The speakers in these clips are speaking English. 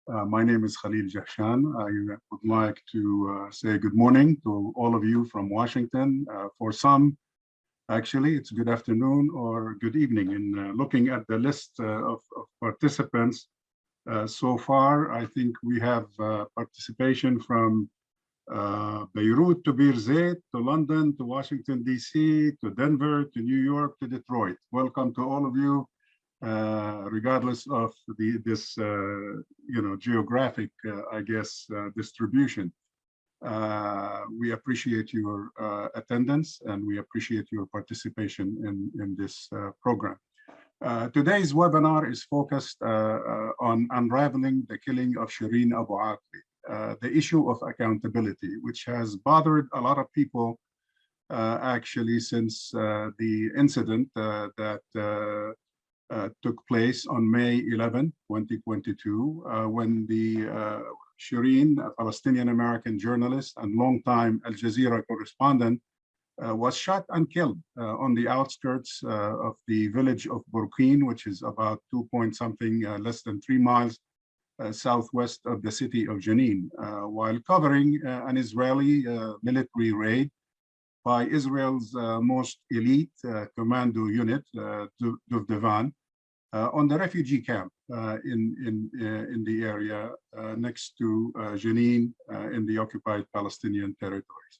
My name is Khalil Jahshan. I would like to say good morning to all of you from Washington. For some, actually, it's good afternoon or good evening. In looking at the list of participants so far, I think we have participation from Beirut to Bir Zayt, to London, to Washington, D.C., to Denver, to New York, to Detroit. Welcome to all of you, regardless of this geographic, distribution. We appreciate your attendance and we appreciate your participation in this program. Today's webinar is focused on unraveling the killing of Shireen Abu Akleh. The issue of accountability, which has bothered a lot of people actually since the incident that took place on May 11, 2022, when the Shireen, a Palestinian-American journalist and longtime Al-Jazeera correspondent, was shot and killed on the outskirts of the village of Burqin, which is about 2-point-something, less than 3 miles southwest of the city of Jenin, while covering an Israeli military raid by Israel's most elite commando unit, Duvdevan, on the refugee camp in the area next to Jenin in the occupied Palestinian territories.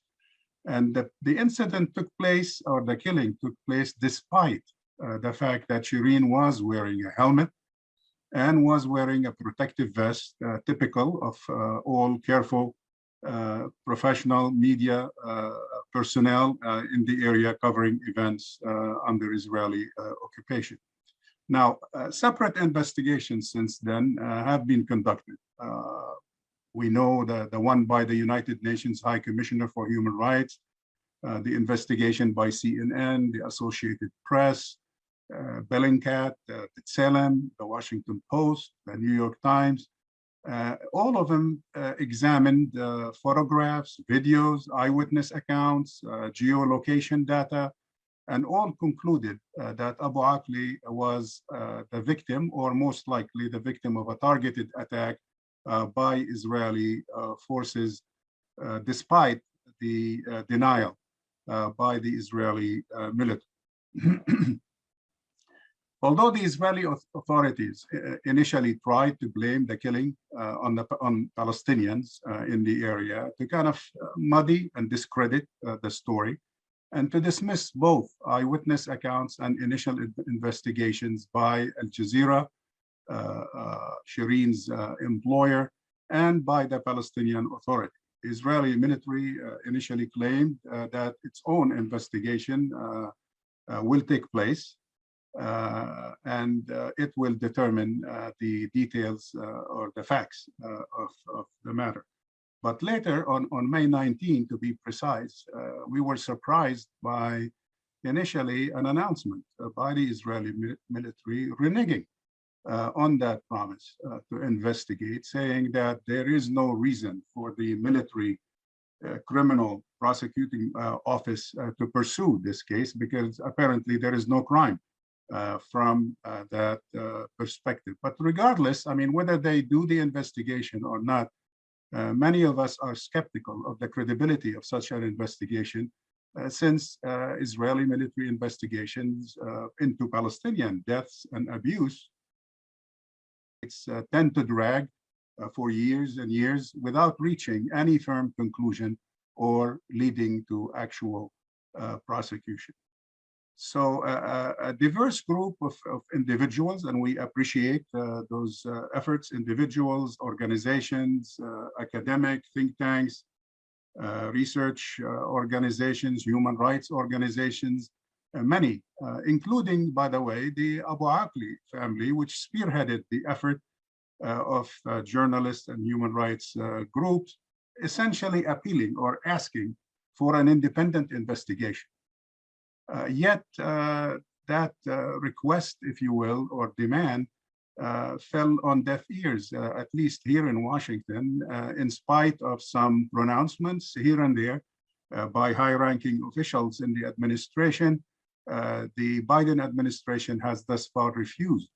And the incident took place, or the killing took place, despite the fact that Shireen was wearing a helmet and was wearing a protective vest, typical of all careful professional media personnel in the area covering events under Israeli occupation. Now, separate investigations since then have been conducted. We know the one by the United Nations High Commissioner for Human Rights, the investigation by CNN, the Associated Press, Bellingcat, B'Tselem, the Washington Post, the New York Times. All of them examined photographs, videos, eyewitness accounts, geolocation data, and all concluded that Abu Akleh was the victim, or most likely the victim, of a targeted attack by Israeli forces, despite the denial by the Israeli military. Although the Israeli authorities initially tried to blame the killing on Palestinians in the area to kind of muddy and discredit the story, and to dismiss both eyewitness accounts and initial investigations by Al-Jazeera, Shireen's employer, and by the Palestinian Authority. The Israeli military initially claimed that its own investigation will take place, and it will determine the details or the facts of the matter. But later, on May 19, to be precise, we were surprised by initially an announcement by the Israeli military reneging on that promise to investigate, saying that there is no reason for the military criminal prosecuting office to pursue this case, because apparently there is no crime from that perspective. But regardless, I mean, whether they do the investigation or not, many of us are skeptical of the credibility of such an investigation, since Israeli military investigations into Palestinian deaths and abuse tend to drag for years and years without reaching any firm conclusion or leading to actual prosecution. So a diverse group of individuals, and we appreciate those efforts, individuals, organizations, academic think tanks, research organizations, human rights organizations, many, including, by the way, the Abu Akleh family, which spearheaded the effort of journalists and human rights groups, essentially appealing or asking for an independent investigation. Yet that request, if you will, or demand, fell on deaf ears, at least here in Washington, in spite of some pronouncements here and there by high-ranking officials in the administration. The Biden administration has thus far refused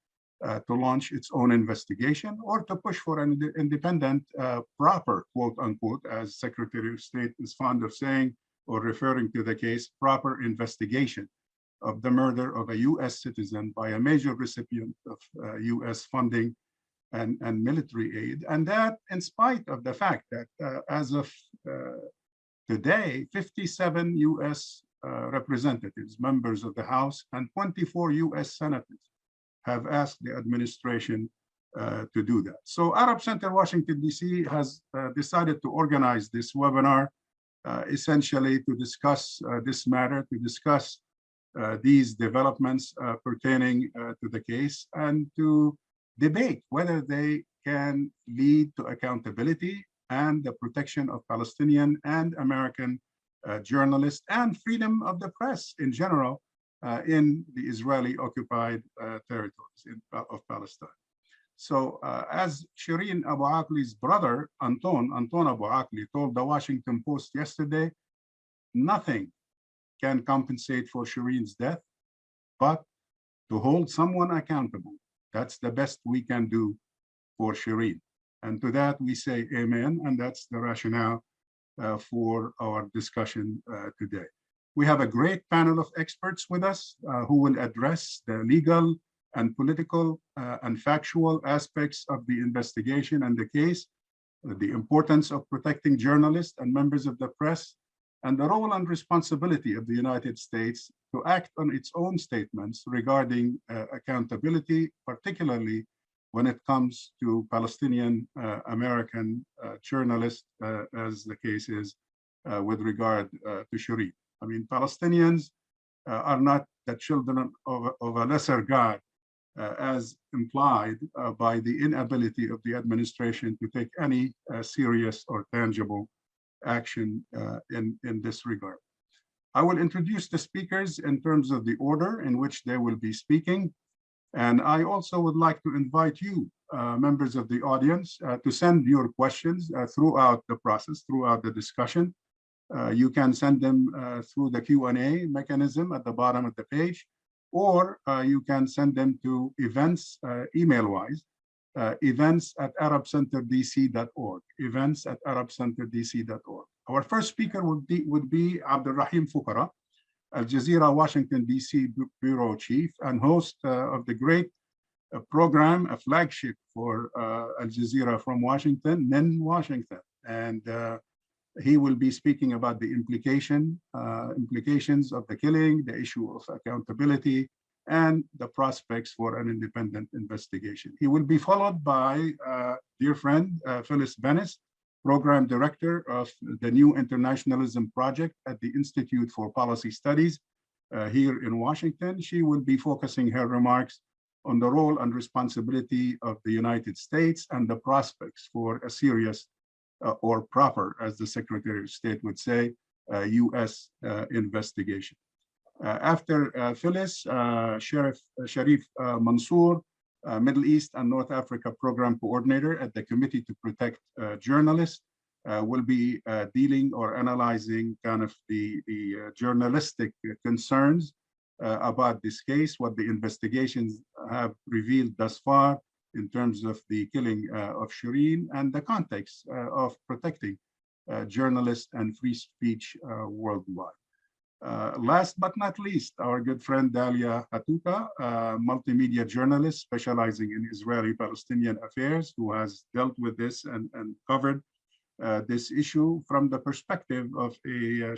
to launch its own investigation or to push for an independent, proper, quote unquote, as Secretary of State is fond of saying or referring to the case, proper investigation of the murder of a US citizen by a major recipient of US funding and military aid. And that in spite of the fact that as of today, 57 US representatives, members of the House, and 24 US senators have asked the administration to do that. So Arab Center Washington, D.C. has decided to organize this webinar essentially to discuss this matter, to discuss these developments pertaining to the case, and to debate whether they can lead to accountability and the protection of Palestinian and American journalists and freedom of the press in general in the Israeli-occupied territories of Palestine. So as Shireen Abu Akleh's brother, Anton Abu Akleh, told the Washington Post yesterday, nothing can compensate for Shireen's death, but to hold someone accountable. That's the best we can do for Shireen. And to that we say amen, and that's the rationale for our discussion today. We have a great panel of experts with us who will address the legal and political and factual aspects of the investigation and the case, the importance of protecting journalists and members of the press, and the role and responsibility of the United States to act on its own statements regarding accountability, particularly when it comes to Palestinian American journalists, as the case is with regard to Shireen. I mean, Palestinians are not the children of a lesser God, as implied by the inability of the administration to take any serious or tangible action in this regard. I will introduce the speakers in terms of the order in which they will be speaking. And I also would like to invite you, members of the audience, to send your questions throughout the process, throughout the discussion. You can send them through the Q&A mechanism at the bottom of the page, or you can send them to events, email-wise, events@arabcenterdc.org, events@arabcenterdc.org. Our first speaker would be Abderrahim Foukara, Al-Jazeera Washington, D.C. Bureau Chief and host of the great program, a flagship for Al-Jazeera from Washington, Men Washington. And he will be speaking about the implications of the killing, the issue of accountability, and the prospects for an independent investigation. He will be followed by dear friend, Phyllis Bennis, Program Director of the new Internationalism Project at the Institute for Policy Studies here in Washington. She will be focusing her remarks on the role and responsibility of the United States and the prospects for a serious or proper, as the Secretary of State would say, US investigation. After Phyllis, Sherif Mansour, Middle East and North Africa Program Coordinator at the Committee to Protect Journalists, will be dealing or analyzing kind of the journalistic concerns about this case, what the investigations have revealed thus far in terms of the killing of Shireen and the context of protecting journalists and free speech worldwide. Last but not least, our good friend Dalia Hatuqa, multimedia journalist specializing in Israeli-Palestinian affairs, who has dealt with this and covered this issue from the perspective of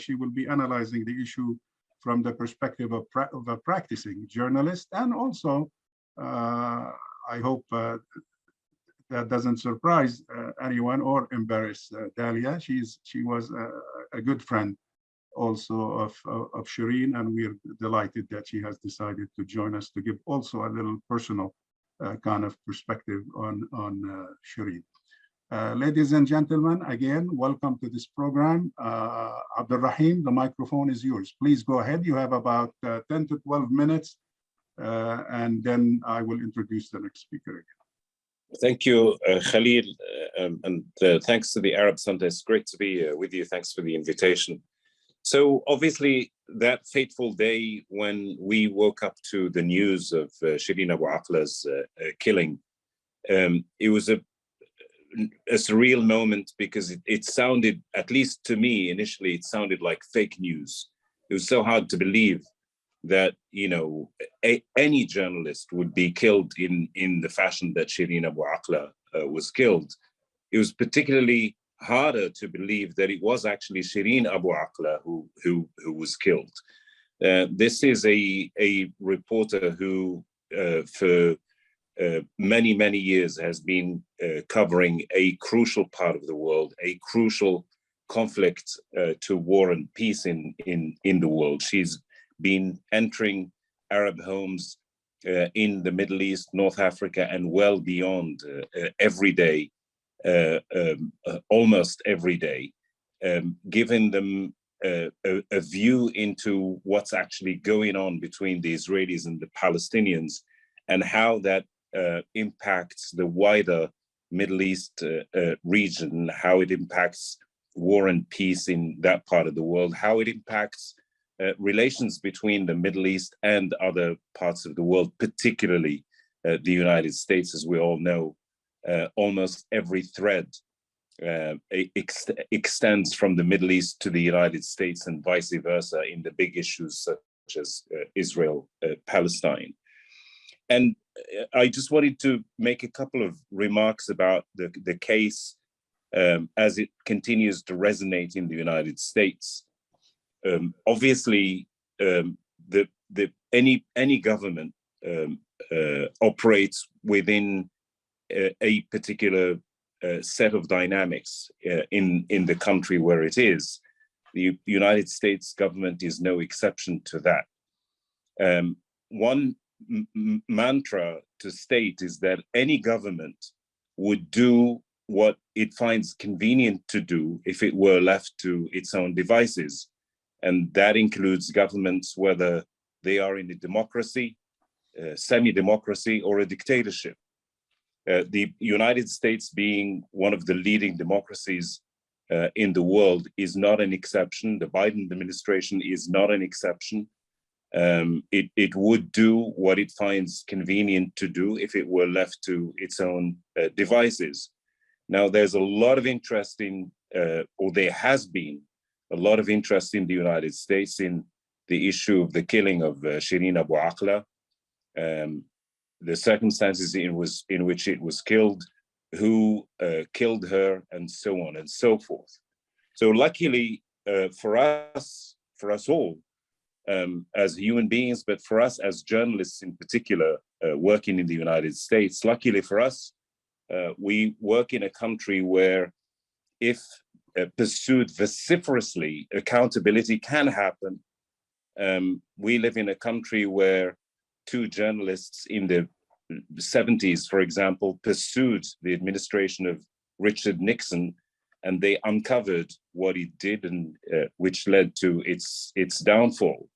she will be analyzing the issue from the perspective of a practicing journalist. And also, I hope that doesn't surprise anyone or embarrass Dalia. She was a good friend also of Shireen, and we're delighted that she has decided to join us to give also a little personal kind of perspective on Shireen. Ladies and gentlemen, again, welcome to this program. Abderrahim, the microphone is yours. Please go ahead. You have about 10 to 12 minutes, and then I will introduce the next speaker again. Thank you, Khalil, and thanks to the Arab Center. It's great to be with you. Thanks for the invitation So obviously that fateful day when we woke up to the news of Shireen Abu Akleh's killing, it was a surreal moment because it sounded, at least to me initially, it sounded like fake news. It was so hard to believe that, you know, any journalist would be killed in the fashion that Shireen Abu Akleh was killed. It was particularly harder to believe that it was actually Shireen Abu Akleh who was killed. This is a reporter who, for many, many years has been covering a crucial part of the world, a crucial conflict to war and peace in the world. She's been entering Arab homes in the Middle East, North Africa, and well beyond every day, almost every day, giving them a view into what's actually going on between the Israelis and the Palestinians, and how that impacts the wider Middle East region, how it impacts war and peace in that part of the world, how it impacts relations between the Middle East and other parts of the world, particularly the United States. As we all know, almost every thread extends from the Middle East to the United States and vice versa in the big issues such as Israel-Palestine. And I just wanted to make a couple of remarks about the case as it continues to resonate in the United States. Obviously, any government operates within a particular set of dynamics in the country where it is. The United States government is no exception to that. One mantra to state is that any government would do what it finds convenient to do if it were left to its own devices. And that includes governments, whether they are in a democracy, semi-democracy, or a dictatorship. The United States, being one of the leading democracies in the world, is not an exception. The Biden administration is not an exception. It would do what it finds convenient to do if it were left to its own devices. Now, there's a lot of interest in, or there has been a lot of interest in the United States in the issue of the killing of Shireen Abu Akleh, the circumstances in which it was killed, who killed her, and so on and so forth. So luckily for us all, as human beings, but for us as journalists in particular, working in the United States, luckily for us, we work in a country where, if pursued vociferously, accountability can happen. We live in a country where two journalists in the 70s, for example, pursued the administration of Richard Nixon, and they uncovered what he did, and which led to its downfall.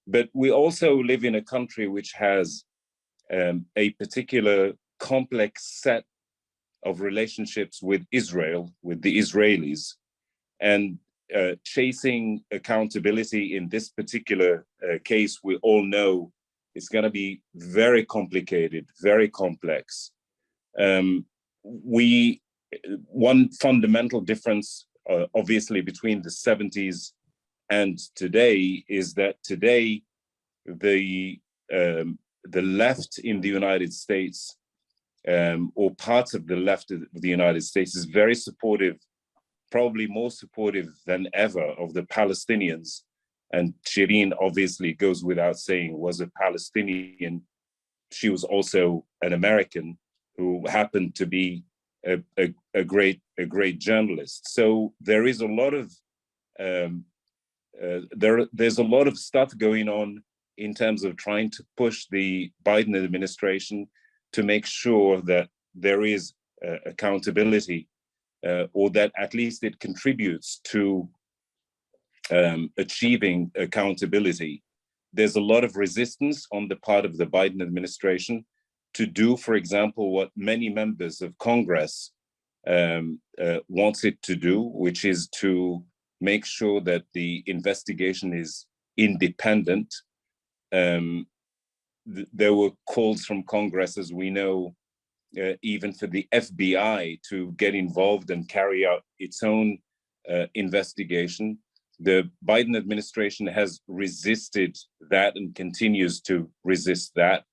But we also live in a country which has a particular complex set of relationships with Israel, with the Israelis, and chasing accountability in this particular case, we all know it's going to be very complicated, very complex. One fundamental difference, obviously, between the 70s and today is that today the left in the United States, or parts of the left of the United States, is very supportive, probably more supportive than ever, of the Palestinians. And Shireen, obviously, goes without saying, was a Palestinian. She was also an American who happened to be a great journalist. So there is a lot of there's a lot of stuff going on in terms of trying to push the Biden administration to make sure that there is accountability, or that at least it contributes to achieving accountability. There's a lot of resistance on the part of the Biden administration to do, for example, what many members of Congress wants it to do, which is to make sure that the investigation is independent. There were calls from Congress, as we know, even for the FBI to get involved and carry out its own investigation. The Biden administration has resisted that and continues to resist that.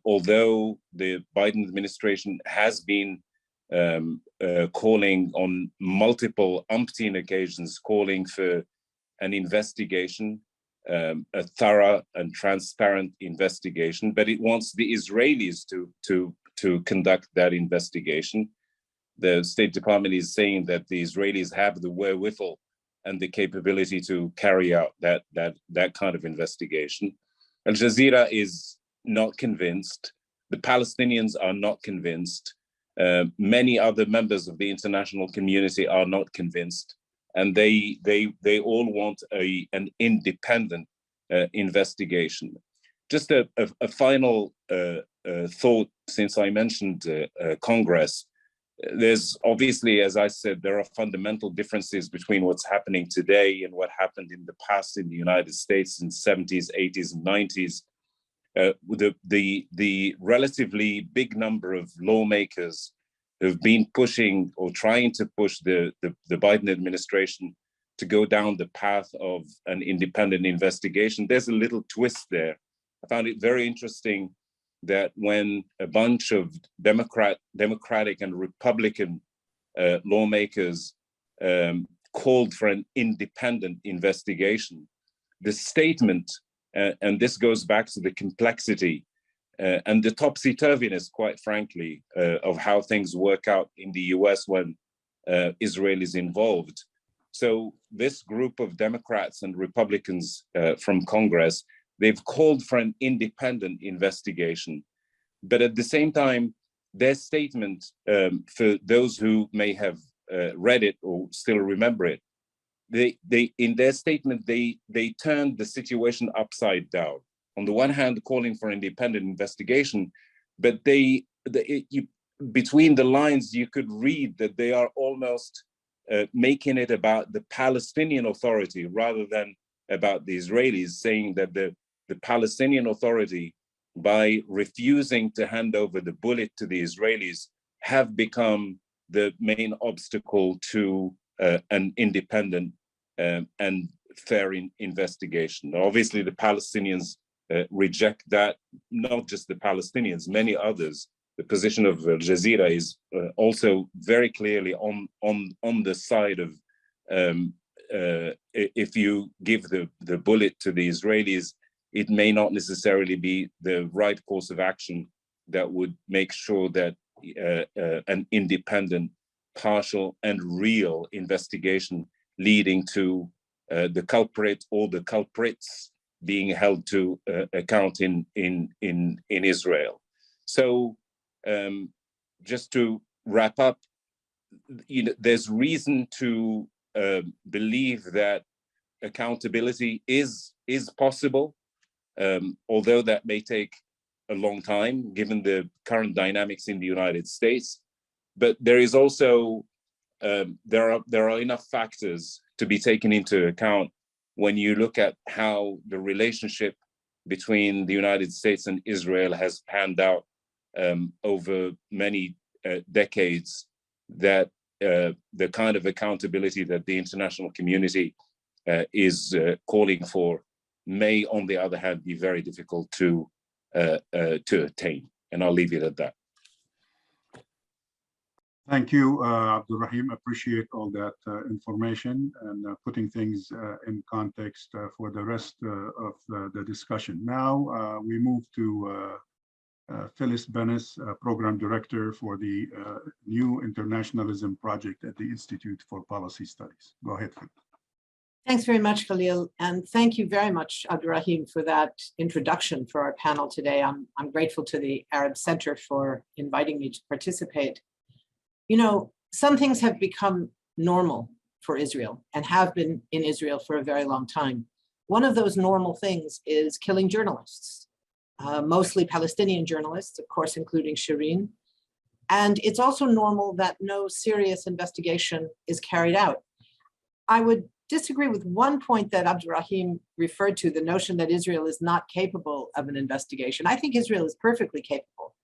Although the Biden administration has been calling on multiple umpteen occasions, calling for an investigation, a thorough and transparent investigation, but it wants the Israelis to conduct that investigation. The State Department is saying that the Israelis have the wherewithal and the capability to carry out that kind of investigation. Al-Jazeera is not convinced. The Palestinians are not convinced. Many other members of the international community are not convinced, and they all want an independent investigation. Just a final thought, since I mentioned Congress. There's obviously, as I said, there are fundamental differences between what's happening today and what happened in the past in the United States in the 70s, 80s, and 90s. The relatively big number of lawmakers who've been pushing or trying to push the Biden administration to go down the path of an independent investigation, there's a little twist there. I found it very interesting that when a bunch of Democratic and Republican lawmakers called for an independent investigation, the statement, and this goes back to the complexity and the topsy-turviness, quite frankly, of how things work out in the US when Israel is involved. So this group of Democrats and Republicans from Congress, they've called for an independent investigation. But at the same time, their statement, for those who may have read it or still remember it, they in their statement, they turned the situation upside down. On the one hand, calling for independent investigation, but between the lines, you could read that they are almost making it about the Palestinian Authority rather than about the Israelis, saying that the Palestinian Authority, by refusing to hand over the bullet to the Israelis, have become the main obstacle to an independent and fair investigation. Obviously, the Palestinians reject that, not just the Palestinians, many others. The position of Al-Jazeera is also very clearly on the side of if you give the bullet to the Israelis, it may not necessarily be the right course of action that would make sure that an independent, partial, and real investigation leading to the culprit or the culprits being held to account in Israel. So just to wrap up, there's reason to believe that accountability is possible, although that may take a long time given the current dynamics in the United States. But there is also there are enough factors to be taken into account when you look at how the relationship between the United States and Israel has panned out over many decades, that the kind of accountability that the international community is calling for may, on the other hand, be very difficult to attain. And I'll leave it at that. Thank you, Abderrahim. Appreciate all that information and putting things in context for the rest of the discussion. Now we move to Phyllis Bennis, Program Director for the new Internationalism Project at the Institute for Policy Studies. Go ahead, Phyllis. Thanks very much, Khalil, and thank you very much, Abderrahim, for that introduction for our panel today. I'm grateful to the Arab Center for inviting me to participate. You know, some things have become normal for Israel and have been in Israel for a very long time. One of those normal things is killing journalists, mostly Palestinian journalists, of course, including Shireen. And it's also normal that no serious investigation is carried out. I would disagree with one point that Abderrahim referred to, the notion that Israel is not capable of an investigation. I think Israel is perfectly capable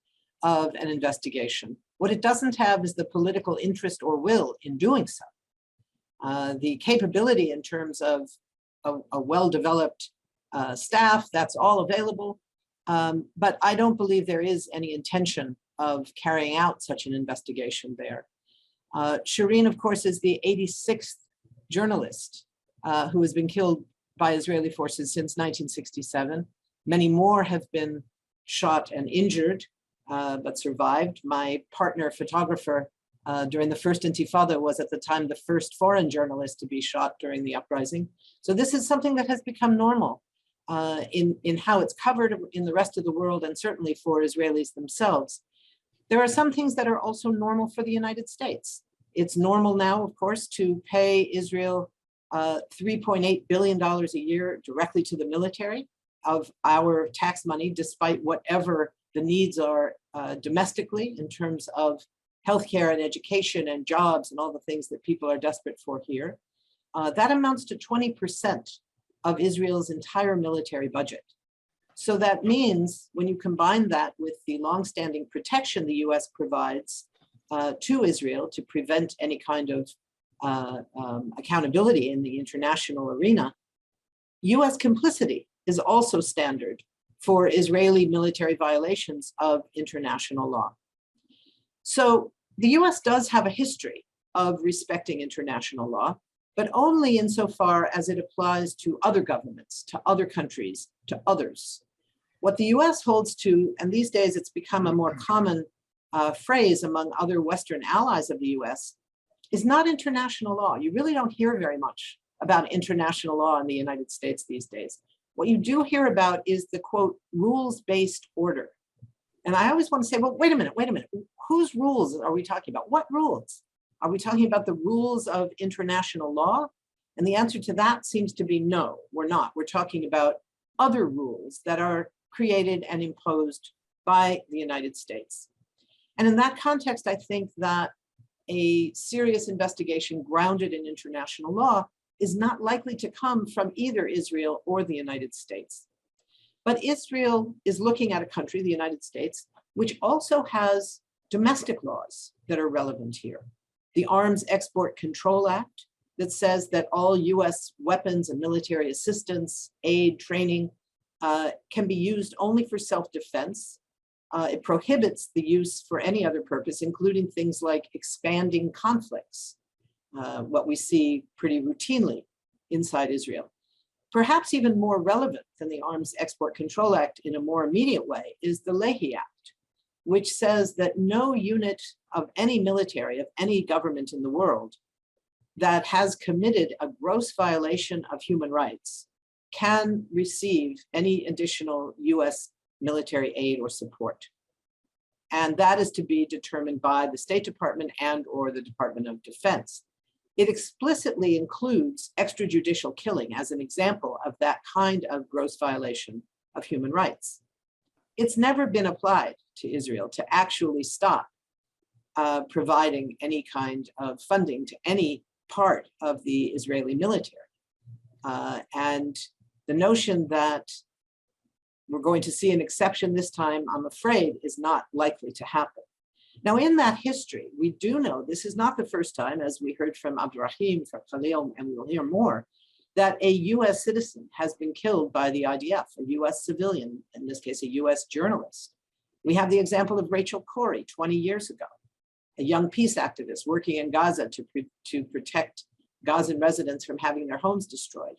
of an investigation. What it doesn't have is the political interest or will in doing so. The capability in terms of a well-developed staff, that's all available. But I don't believe there is any intention of carrying out such an investigation there. Shireen, of course, is the 86th journalist who has been killed by Israeli forces since 1967. Many more have been shot and injured, but survived. My partner photographer during the first Intifada was at the time the first foreign journalist to be shot during the uprising. So this is something that has become normal in how it's covered in the rest of the world, and certainly for Israelis themselves. There are some things that are also normal for the United States. It's normal now, of course, to pay Israel $3.8 billion a year directly to the military of our tax money, despite whatever the needs are domestically in terms of healthcare and education and jobs and all the things that people are desperate for here. That amounts to 20% of Israel's entire military budget. So that means when you combine that with the longstanding protection the US provides to Israel to prevent any kind of accountability in the international arena, US complicity is also standard for Israeli military violations of international law. So the US does have a history of respecting international law, but only insofar as it applies to other governments, to other countries, to others. What the US holds to, and these days it's become a more common phrase among other Western allies of the US, is not international law. You really don't hear very much about international law in the United States these days. What you do hear about is the, quote, rules-based order. And I always want to say, well, wait a minute. Whose rules are we talking about? What rules? Are we talking about the rules of international law? And the answer to that seems to be no, we're not. We're talking about other rules that are created and imposed by the United States. And in that context, I think that a serious investigation grounded in international law is not likely to come from either Israel or the United States. But Israel is looking at a country, the United States, which also has domestic laws that are relevant here. The Arms Export Control Act that says that all US weapons and military assistance, aid, training can be used only for self-defense. It prohibits the use for any other purpose, including things like expanding conflicts, what we see pretty routinely inside Israel. Perhaps even more relevant than the Arms Export Control Act in a more immediate way is the Leahy Act, which says that no unit of any military, of any government in the world that has committed a gross violation of human rights can receive any additional US military aid or support. And that is to be determined by the State Department and or the Department of Defense. It explicitly includes extrajudicial killing as an example of that kind of gross violation of human rights. It's never been applied to Israel to actually stop providing any kind of funding to any part of the Israeli military. And the notion that we're going to see an exception this time, I'm afraid, is not likely to happen. Now, in that history, we do know this is not the first time, as we heard from Abderrahim, from Khalil, and we will hear more, that a US citizen has been killed by the IDF, a US civilian, in this case, a US journalist. We have the example of Rachel Corrie 20 years ago, a young peace activist working in Gaza to protect Gazan residents from having their homes destroyed,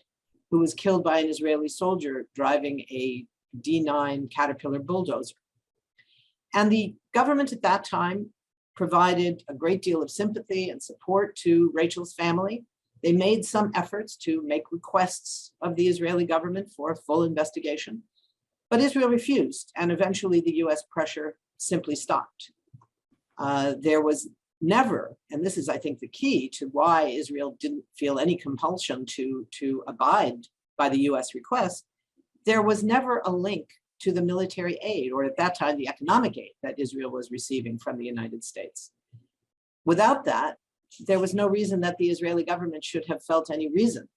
who was killed by an Israeli soldier driving a D9 Caterpillar bulldozer. And the government at that time provided a great deal of sympathy and support to Rachel's family. They made some efforts to make requests of the Israeli government for a full investigation, but Israel refused, and eventually the US pressure simply stopped. There was never, and this is, I think, the key to why Israel didn't feel any compulsion to abide by the US request, there was never a link to the military aid, or at that time, the economic aid that Israel was receiving from the United States. Without that, there was no reason that the Israeli government should have felt any reason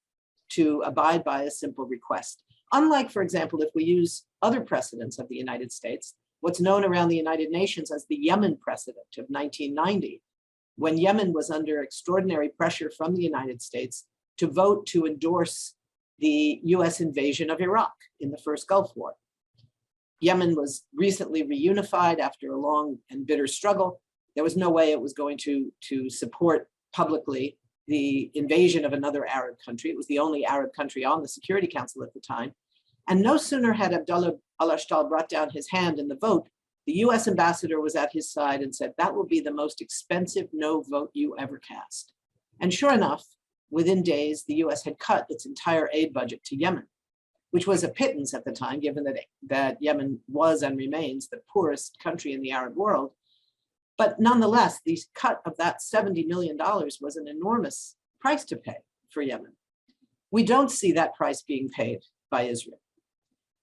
to abide by a simple request. Unlike, for example, if we use other precedents of the United States, what's known around the United Nations as the Yemen precedent of 1990, when Yemen was under extraordinary pressure from the United States to vote to endorse the US invasion of Iraq in the first Gulf War. Yemen was recently reunified after a long and bitter struggle. There was no way it was going to support publicly the invasion of another Arab country. It was the only Arab country on the Security Council at the time. And no sooner had Abdullah al-Ashtal brought down his hand in the vote, the US ambassador was at his side and said, that will be the most expensive no vote you ever cast. And sure enough, within days, the US had cut its entire aid budget to Yemen, which was a pittance at the time, given that Yemen was and remains the poorest country in the Arab world. But nonetheless, the cut of that $70 million was an enormous price to pay for Yemen. We don't see that price being paid by Israel.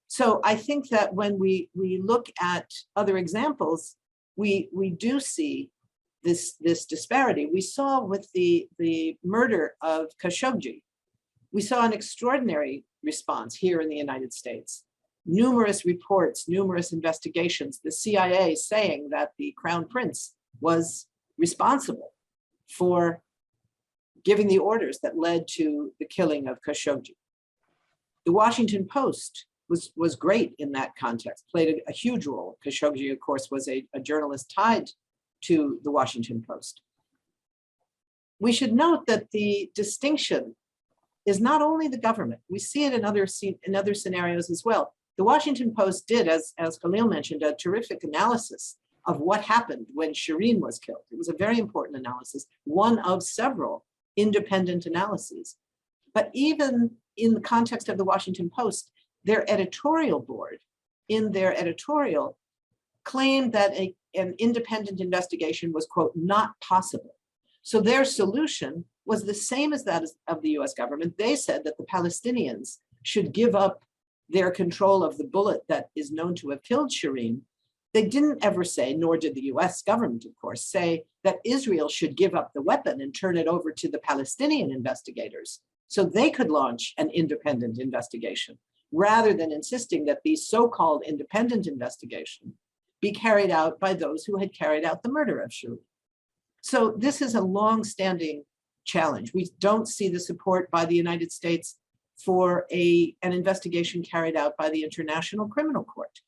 So I think that when we look at other examples, we do see this disparity. We saw with the murder of Khashoggi, we saw an extraordinary response here in the United States. Numerous reports, numerous investigations, the CIA saying that the Crown Prince was responsible for giving the orders that led to the killing of Khashoggi. The Washington Post was great in that context, played a huge role. Khashoggi, of course, was a journalist tied to the Washington Post. We should note that the distinction is not only the government. We see it in other scenarios as well. The Washington Post did, as Khalil mentioned, a terrific analysis of what happened when Shireen was killed. It was a very important analysis, one of several independent analyses. But even in the context of the Washington Post, their editorial board, in their editorial, claimed that an independent investigation was, quote, not possible. So their solution was the same as that of the US government. They said that the Palestinians should give up their control of the bullet that is known to have killed Shireen. They didn't ever say, nor did the US government, of course, say that Israel should give up the weapon and turn it over to the Palestinian investigators so they could launch an independent investigation, rather than insisting that the so-called independent investigation be carried out by those who had carried out the murder of Shireen. So this is a long-standing challenge. We don't see the support by the United States for an investigation carried out by the International Criminal Court.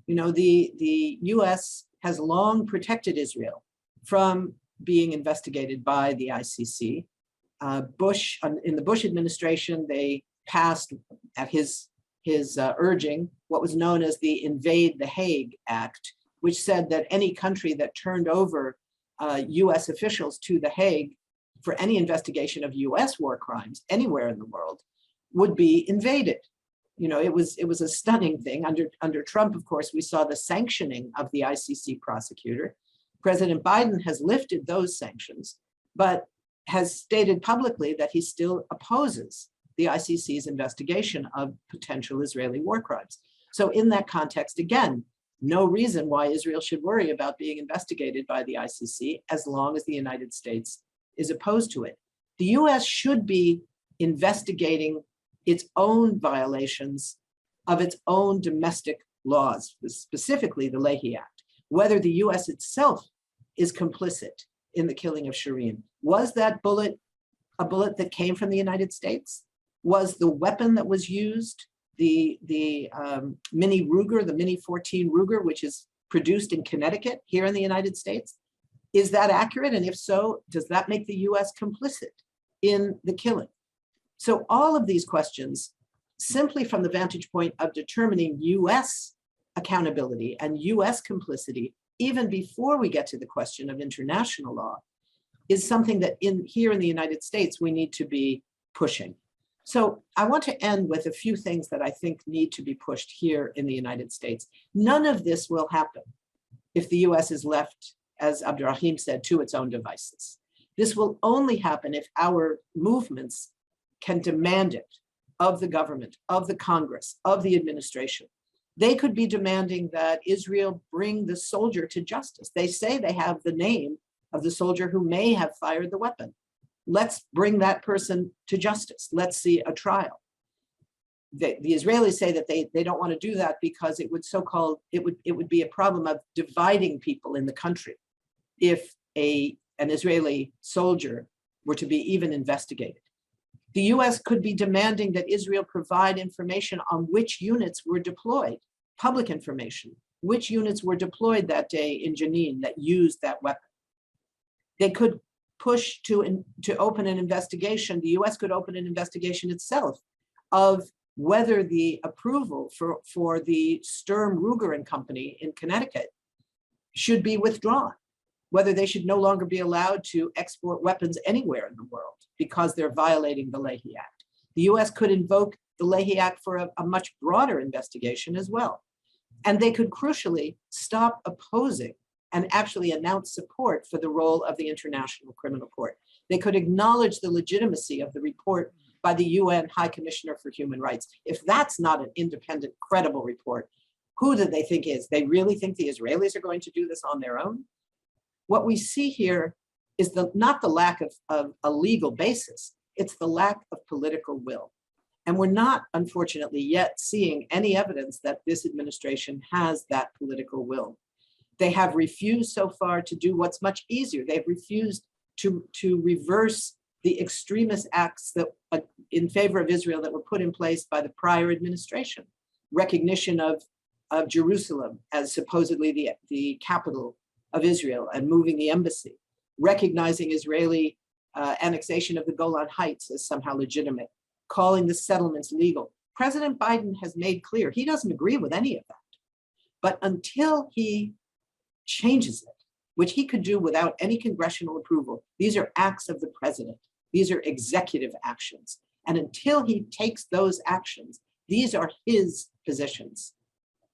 You know, the US has long protected Israel from being investigated by the ICC. In the Bush administration, they passed at his urging what was known as the Invade the Hague Act, which said that any country that turned over US officials to the Hague for any investigation of US war crimes anywhere in the world would be invaded. You know, it was a stunning thing. Under Trump, of course, we saw the sanctioning of the ICC prosecutor. President Biden has lifted those sanctions, but has stated publicly that he still opposes the ICC's investigation of potential Israeli war crimes. So in that context, again, no reason why Israel should worry about being investigated by the ICC as long as the United States is opposed to it. The US should be investigating its own violations of its own domestic laws, specifically the Leahy Act, whether the US itself is complicit in the killing of Shireen. Was that bullet a bullet that came from the United States? Was the weapon that was used, the Mini Ruger, the Mini 14 Ruger, which is produced in Connecticut here in the United States, is that accurate? And if so, does that make the US complicit in the killing? So all of these questions, simply from the vantage point of determining US accountability and US complicity, even before we get to the question of international law, is something that here in the United States, we need to be pushing. So I want to end with a few things that I think need to be pushed here in the United States. None of this will happen if the US is left, as Abderrahim said, to its own devices. This will only happen if our movements can demand it of the government, of the Congress, of the administration. They could be demanding that Israel bring the soldier to justice. They say they have the name of the soldier who may have fired the weapon. let's bring that person to justice. Let's see a trial. The Israelis say that they don't want to do that because it would it would be a problem of dividing people in the country if an Israeli soldier were to be even investigated. The US could be demanding that Israel provide information on which units were deployed, public information, which units were deployed that day in Jenin that used that weapon. They could push to open an investigation. The US could open an investigation itself of whether the approval for the Sturm Ruger and Company in Connecticut should be withdrawn, whether they should no longer be allowed to export weapons anywhere in the world because they're violating the Leahy Act. The US could invoke the Leahy Act for a much broader investigation as well. And they could crucially stop opposing and actually announce support for the role of the International Criminal Court. They could acknowledge the legitimacy of the report by the UN High Commissioner for Human Rights. If that's not an independent, credible report, who do they think is? They really think the Israelis are going to do this on their own? What we see here is not the lack of a legal basis, it's the lack of political will. And we're not, unfortunately, yet seeing any evidence that this administration has that political will. They have refused so far to do what's much easier. They've refused to reverse the extremist acts that in favor of Israel that were put in place by the prior administration. Recognition of Jerusalem as supposedly the capital of Israel and moving the embassy, recognizing Israeli annexation of the Golan Heights as somehow legitimate, calling the settlements legal. President Biden has made clear he doesn't agree with any of that. But until he changes it, which he could do without any congressional approval, these are acts of the president. These are executive actions. And until he takes those actions, these are his positions.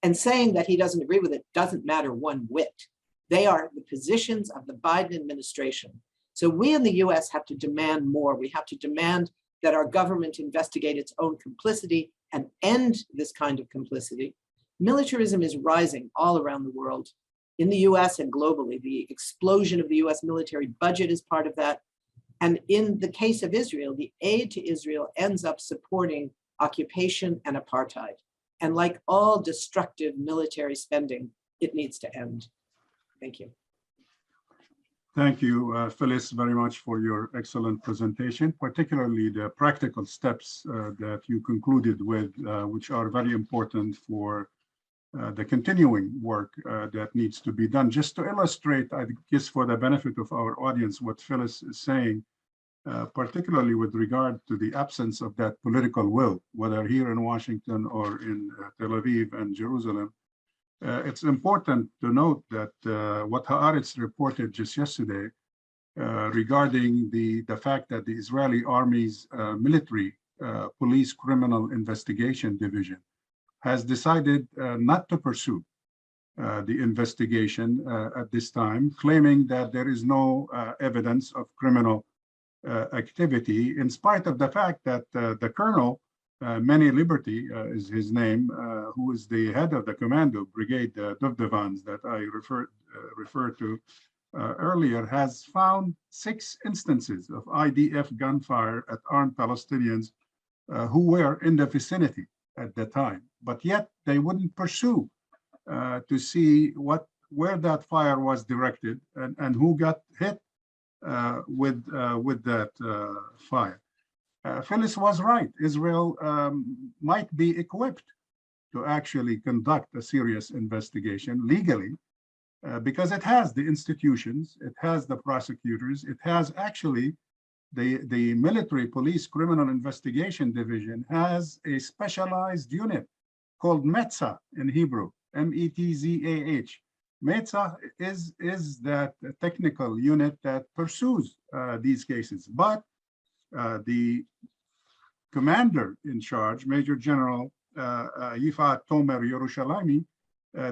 And saying that he doesn't agree with it doesn't matter one whit. They are the positions of the Biden administration. So we in the US have to demand more. We have to demand that our government investigate its own complicity and end this kind of complicity. Militarism is rising all around the world, in the US and globally. The explosion of the US military budget is part of that. And in the case of Israel, the aid to Israel ends up supporting occupation and apartheid. And like all destructive military spending, it needs to end. Thank you. Thank you, Phyllis, very much for your excellent presentation, particularly the practical steps that you concluded with, which are very important for the continuing work that needs to be done. Just to illustrate, I guess for the benefit of our audience, what Phyllis is saying, particularly with regard to the absence of that political will, whether here in Washington or in Tel Aviv and Jerusalem. It's important to note that what Haaretz reported just yesterday regarding the fact that the Israeli Army's military police criminal investigation division has decided not to pursue the investigation at this time, claiming that there is no evidence of criminal activity, in spite of the fact that the colonel, Many Liberty is his name, who is the head of the commando brigade, Duvdevans, that I referred to earlier, has found 6 instances of IDF gunfire at armed Palestinians who were in the vicinity at the time, but yet they wouldn't pursue to see where that fire was directed and who got hit with that fire. Phyllis was right. Israel might be equipped to actually conduct a serious investigation legally because it has the institutions, it has the prosecutors, it has actually the military police criminal investigation division has a specialized unit called METZAH in Hebrew, M-E-T-Z-A-H. METZAH is that technical unit that pursues these cases, but the commander in charge, Major General Yifat Tomer Yerushalmi,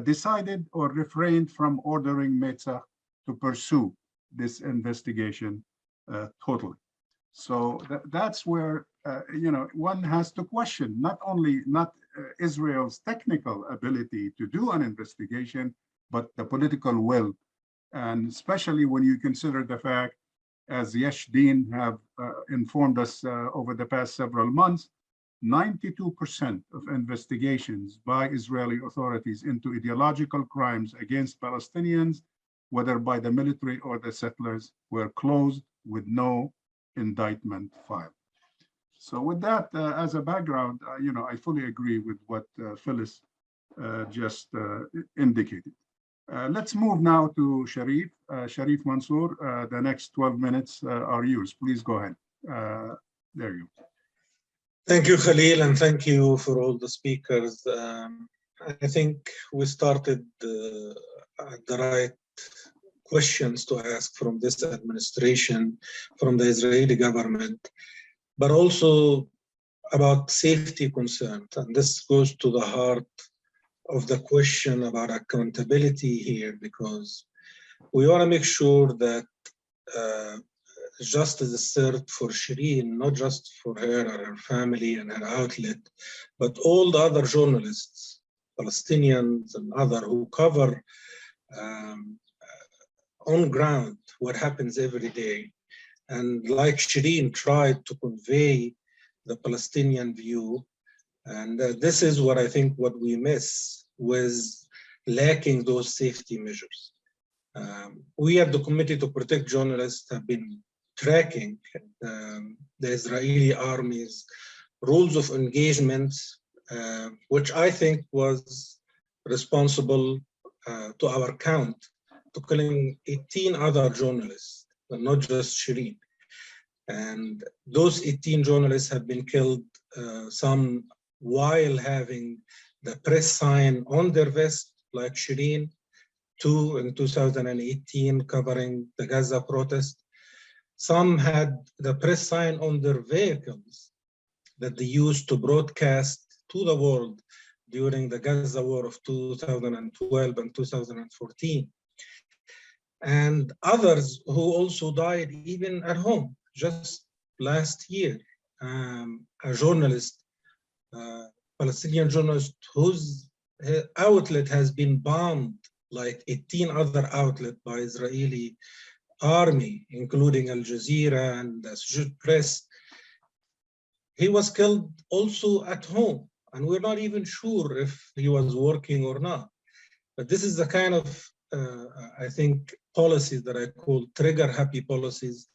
decided or refrained from ordering METZAH to pursue this investigation totally. So that's where one has to question not only Israel's technical ability to do an investigation, but the political will, and especially when you consider the fact as Yashdeen have informed us over the past several months, 92% of investigations by Israeli authorities into ideological crimes against Palestinians, whether by the military or the settlers, were closed with no indictment filed. So with that as a background, I fully agree with what Phyllis just indicated. Let's move now to Sherif. Sherif Mansour, the next 12 minutes are yours. Please go ahead. There you go. Thank you, Khalil, and thank you for all the speakers. I think we started at the right questions to ask from this administration, from the Israeli government, but also about safety concerns. And this goes to the heart of the question about accountability here, because we want to make sure that justice is served for Shireen, not just for her or her family and her outlet, but all the other journalists, Palestinians and other, who cover on ground what happens every day. And like Shireen tried to convey the Palestinian view, and this is what I think what we miss with lacking those safety measures. We at the Committee to Protect Journalists have been tracking the Israeli army's rules of engagement, which I think was responsible to our count to killing 18 other journalists, but not just Shireen. And those 18 journalists have been killed, some while having the press sign on their vest, like Shireen, two in 2018 covering the Gaza protest. Some had the press sign on their vehicles that they used to broadcast to the world during the Gaza war of 2012 and 2014. And others who also died even at home. Just last year, a journalist, Palestinian journalist, whose outlet has been bombed like 18 other outlets by Israeli army, including Al-Jazeera and the Associated Press. He was killed also at home, and we're not even sure if he was working or not. But this is the kind of, I think, policies that I call trigger-happy policies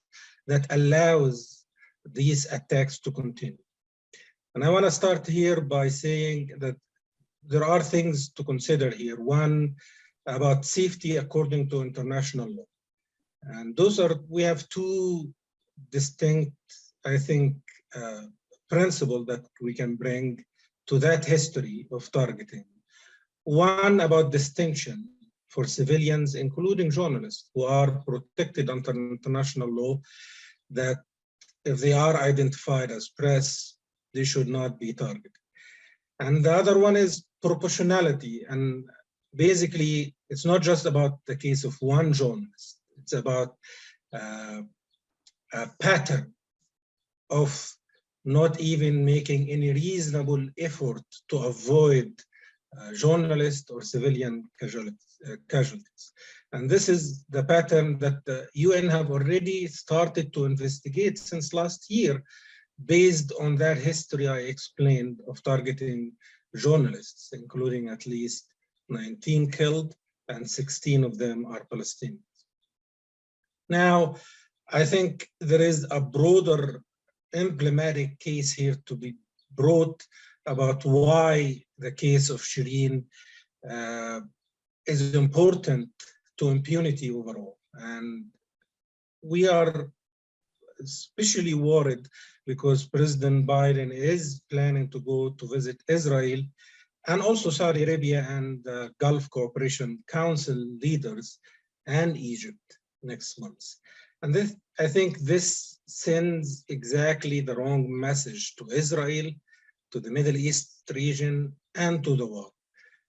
that allows these attacks to continue. And I want to start here by saying that there are things to consider here. One, about safety according to international law. And those are, we have two distinct, I think, principles that we can bring to that history of targeting. One, about distinction for civilians, including journalists, who are protected under international law, that if they are identified as press, they should not be targeted. And the other one is proportionality. And basically, it's not just about the case of one journalist. It's about a pattern of not even making any reasonable effort to avoid journalist or civilian casualties. And this is the pattern that the UN have already started to investigate since last year, based on that history I explained of targeting journalists, including at least 19 killed and 16 of them are Palestinians. Now, I think there is a broader emblematic case here to be brought about why the case of Shireen is important to impunity overall. And we are especially worried because President Biden is planning to go to visit Israel and also Saudi Arabia and the Gulf Cooperation Council leaders and Egypt next month. And this, I think this sends exactly the wrong message to Israel, to the Middle East region, and to the world.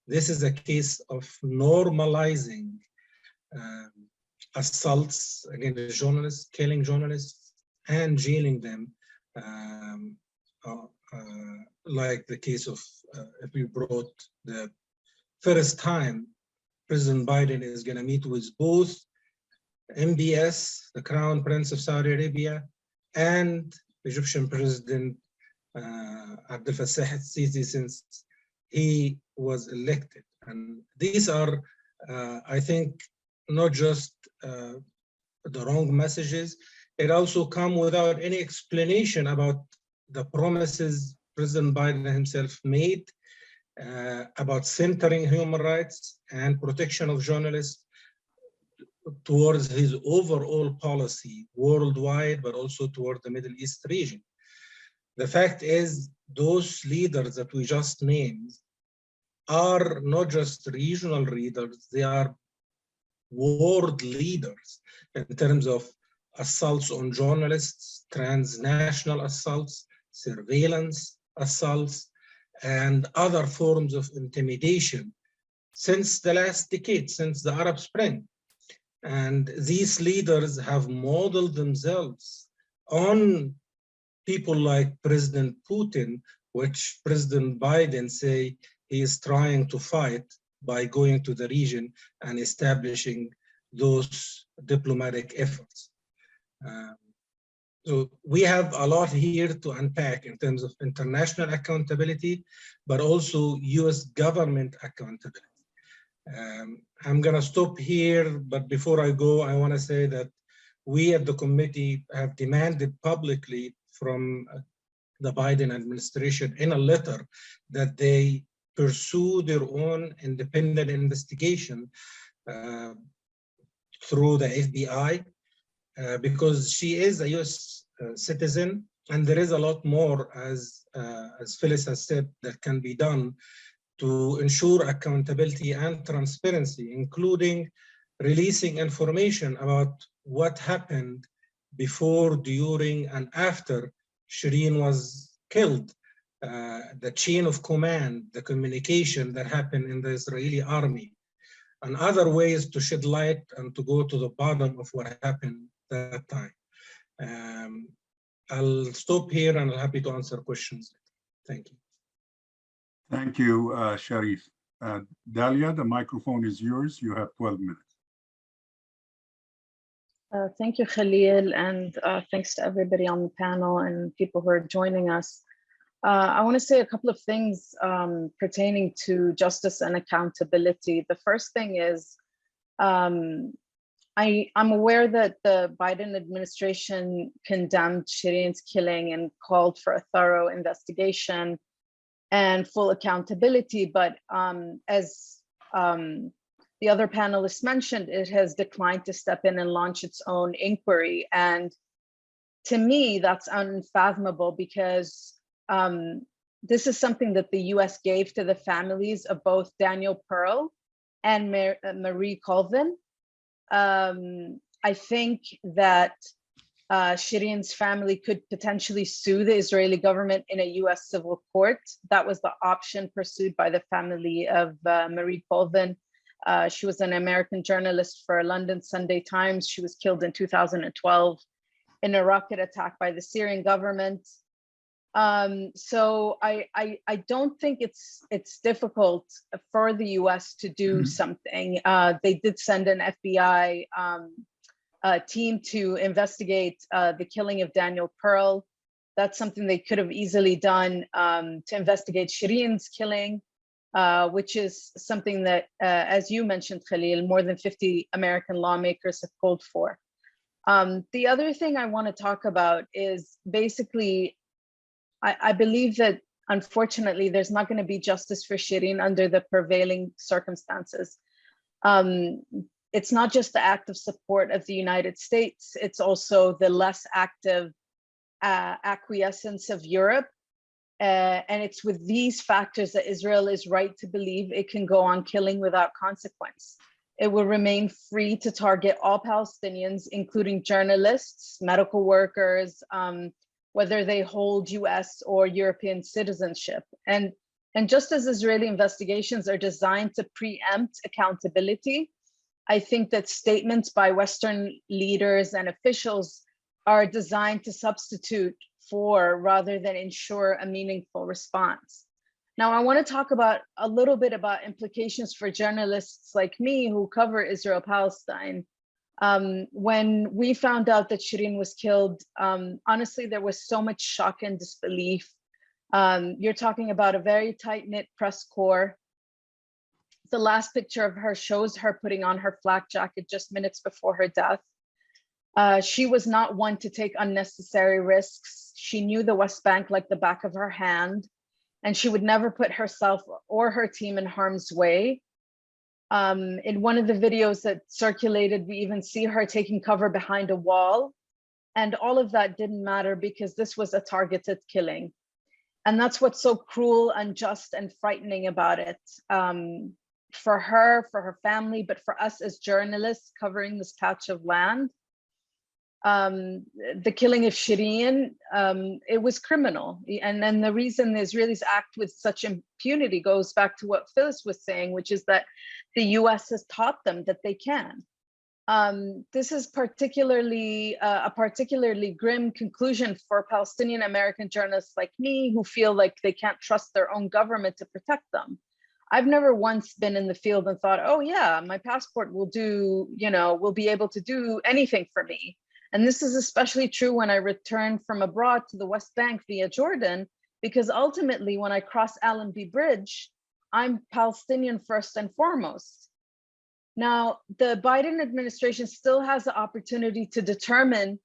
This is a case of normalizing assaults against journalists, killing journalists, and jailing them, like the case of, if we brought the first time President Biden is going to meet with both MBS, the Crown Prince of Saudi Arabia, and Egyptian President Abdel Fattah al-Sisi since he was elected. And these are, I think, not just the wrong messages, it also comes without any explanation about the promises President Biden himself made about centering human rights and protection of journalists towards his overall policy worldwide, but also toward the Middle East region. The fact is, those leaders that we just named are not just regional leaders, they are world leaders in terms of assaults on journalists, transnational assaults, surveillance assaults, and other forms of intimidation since the last decade, since the Arab Spring. And these leaders have modeled themselves on people like President Putin, which President Biden say he is trying to fight by going to the region and establishing those diplomatic efforts. So we have a lot here to unpack in terms of international accountability, but also US government accountability. I'm gonna stop here, but before I go, I wanna say that we at the committee have demanded publicly from the Biden administration in a letter that they pursue their own independent investigation through the FBI, because she is a US citizen, and there is a lot more, as Phyllis has said, that can be done to ensure accountability and transparency, including releasing information about what happened before, during, and after Shireen was killed, the chain of command, the communication that happened in the Israeli army, and other ways to shed light and to go to the bottom of what happened that time. I'll stop here and I'm happy to answer questions. Thank you. Thank you, Sherif. Dalia, the microphone is yours. You have 12 minutes. Thank you, Khalil, and thanks to everybody on the panel and people who are joining us. I want to say a couple of things pertaining to justice and accountability. The first thing is, I'm aware that the Biden administration condemned Shireen's killing and called for a thorough investigation and full accountability, but as the other panelists mentioned, it has declined to step in and launch its own inquiry. And to me, that's unfathomable, because this is something that the US gave to the families of both Daniel Pearl and Marie Colvin. I think that Shireen's family could potentially sue the Israeli government in a US civil court. That was the option pursued by the family of Marie Colvin. She was an American journalist for London Sunday Times. She was killed in 2012 in a rocket attack by the Syrian government. So I don't think it's difficult for the US to do something. They did send an FBI team to investigate the killing of Daniel Pearl. That's something they could have easily done to investigate Shireen's killing, which is something that, as you mentioned, Khalil, more than 50 American lawmakers have called for. The other thing I want to talk about is basically, I believe that unfortunately there's not going to be justice for Shireen under the prevailing circumstances. It's not just the active support of the United States, it's also the less active acquiescence of Europe. And it's with these factors that Israel is right to believe it can go on killing without consequence. It will remain free to target all Palestinians, including journalists, medical workers, whether they hold US or European citizenship. And just as Israeli investigations are designed to preempt accountability, I think that statements by Western leaders and officials are designed to substitute for rather than ensure a meaningful response. Now, I want to talk about a little bit about implications for journalists like me who cover Israel-Palestine. When we found out that Shireen was killed, honestly, there was so much shock and disbelief. You're talking about a very tight-knit press corps. The last picture of her shows her putting on her flak jacket just minutes before her death. She was not one to take unnecessary risks. She knew the West Bank like the back of her hand, and she would never put herself or her team in harm's way. In one of the videos that circulated, we even see her taking cover behind a wall. And all of that didn't matter because this was a targeted killing. And that's what's so cruel, unjust, and frightening about it. For her family, but for us as journalists covering this patch of land. The killing of Shireen, it was criminal. And then the reason the Israelis act with such impunity goes back to what Phyllis was saying, which is that the US has taught them that they can. This is a particularly grim conclusion for Palestinian American journalists like me who feel like they can't trust their own government to protect them. I've never once been in the field and thought, oh yeah, my passport will do, will be able to do anything for me. And this is especially true when I return from abroad to the West Bank via Jordan, because ultimately when I cross Allenby Bridge, I'm Palestinian first and foremost. Now, the Biden administration still has the opportunity to determine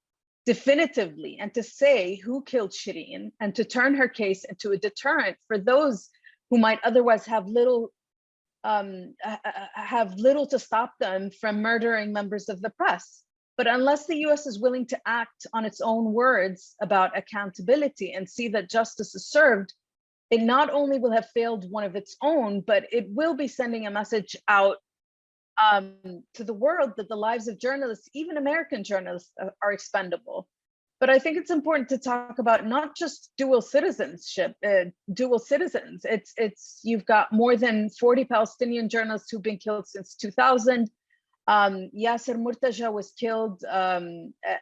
definitively and to say who killed Shireen and to turn her case into a deterrent for those who might otherwise have little to stop them from murdering members of the press. But unless the US is willing to act on its own words about accountability and see that justice is served, it not only will have failed one of its own, but it will be sending a message out to the world that the lives of journalists, even American journalists, are expendable. But I think it's important to talk about not just dual citizenship, dual citizens. You've got more than 40 Palestinian journalists who've been killed since 2000. Yasser Murtaja was killed,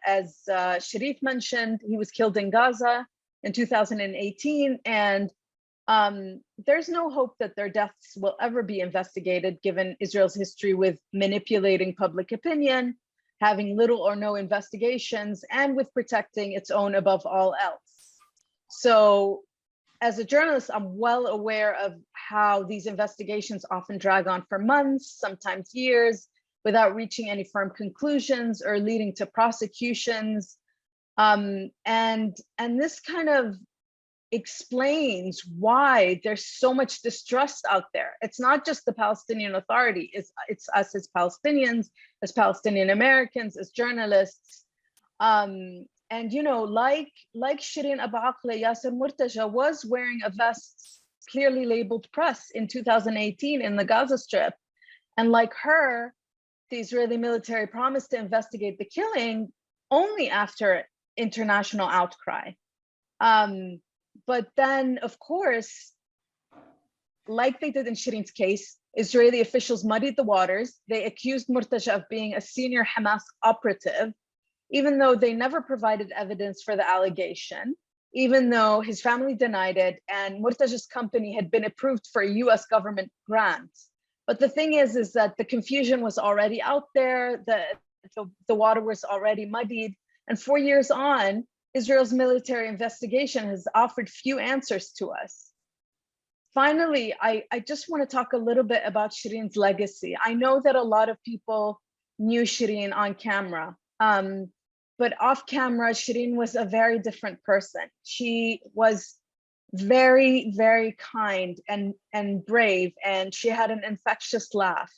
as Sherif mentioned, he was killed in Gaza in 2018. And there's no hope that their deaths will ever be investigated, given Israel's history with manipulating public opinion, having little or no investigations, and with protecting its own above all else. So as a journalist, I'm well aware of how these investigations often drag on for months, sometimes years, without reaching any firm conclusions or leading to prosecutions. And this kind of explains why there's so much distrust out there. It's not just the Palestinian Authority, it's us as Palestinians, as Palestinian Americans, as journalists. And like Shireen Abu Akleh, Yasser Murtaja was wearing a vest clearly labeled press in 2018 in the Gaza Strip. And like her, the Israeli military promised to investigate the killing only after international outcry. But then, of course, like they did in Shireen's case, Israeli officials muddied the waters. They accused Murtaja of being a senior Hamas operative, even though they never provided evidence for the allegation, even though his family denied it, and Murtaja's company had been approved for a US government grant. But the thing is that the confusion was already out there, the water was already muddied, and 4 years on, Israel's military investigation has offered few answers to us. Finally, I just want to talk a little bit about Shireen's legacy. I know that a lot of people knew Shireen on camera, but off camera, Shireen was a very different person. She was very, very kind and brave, and she had an infectious laugh,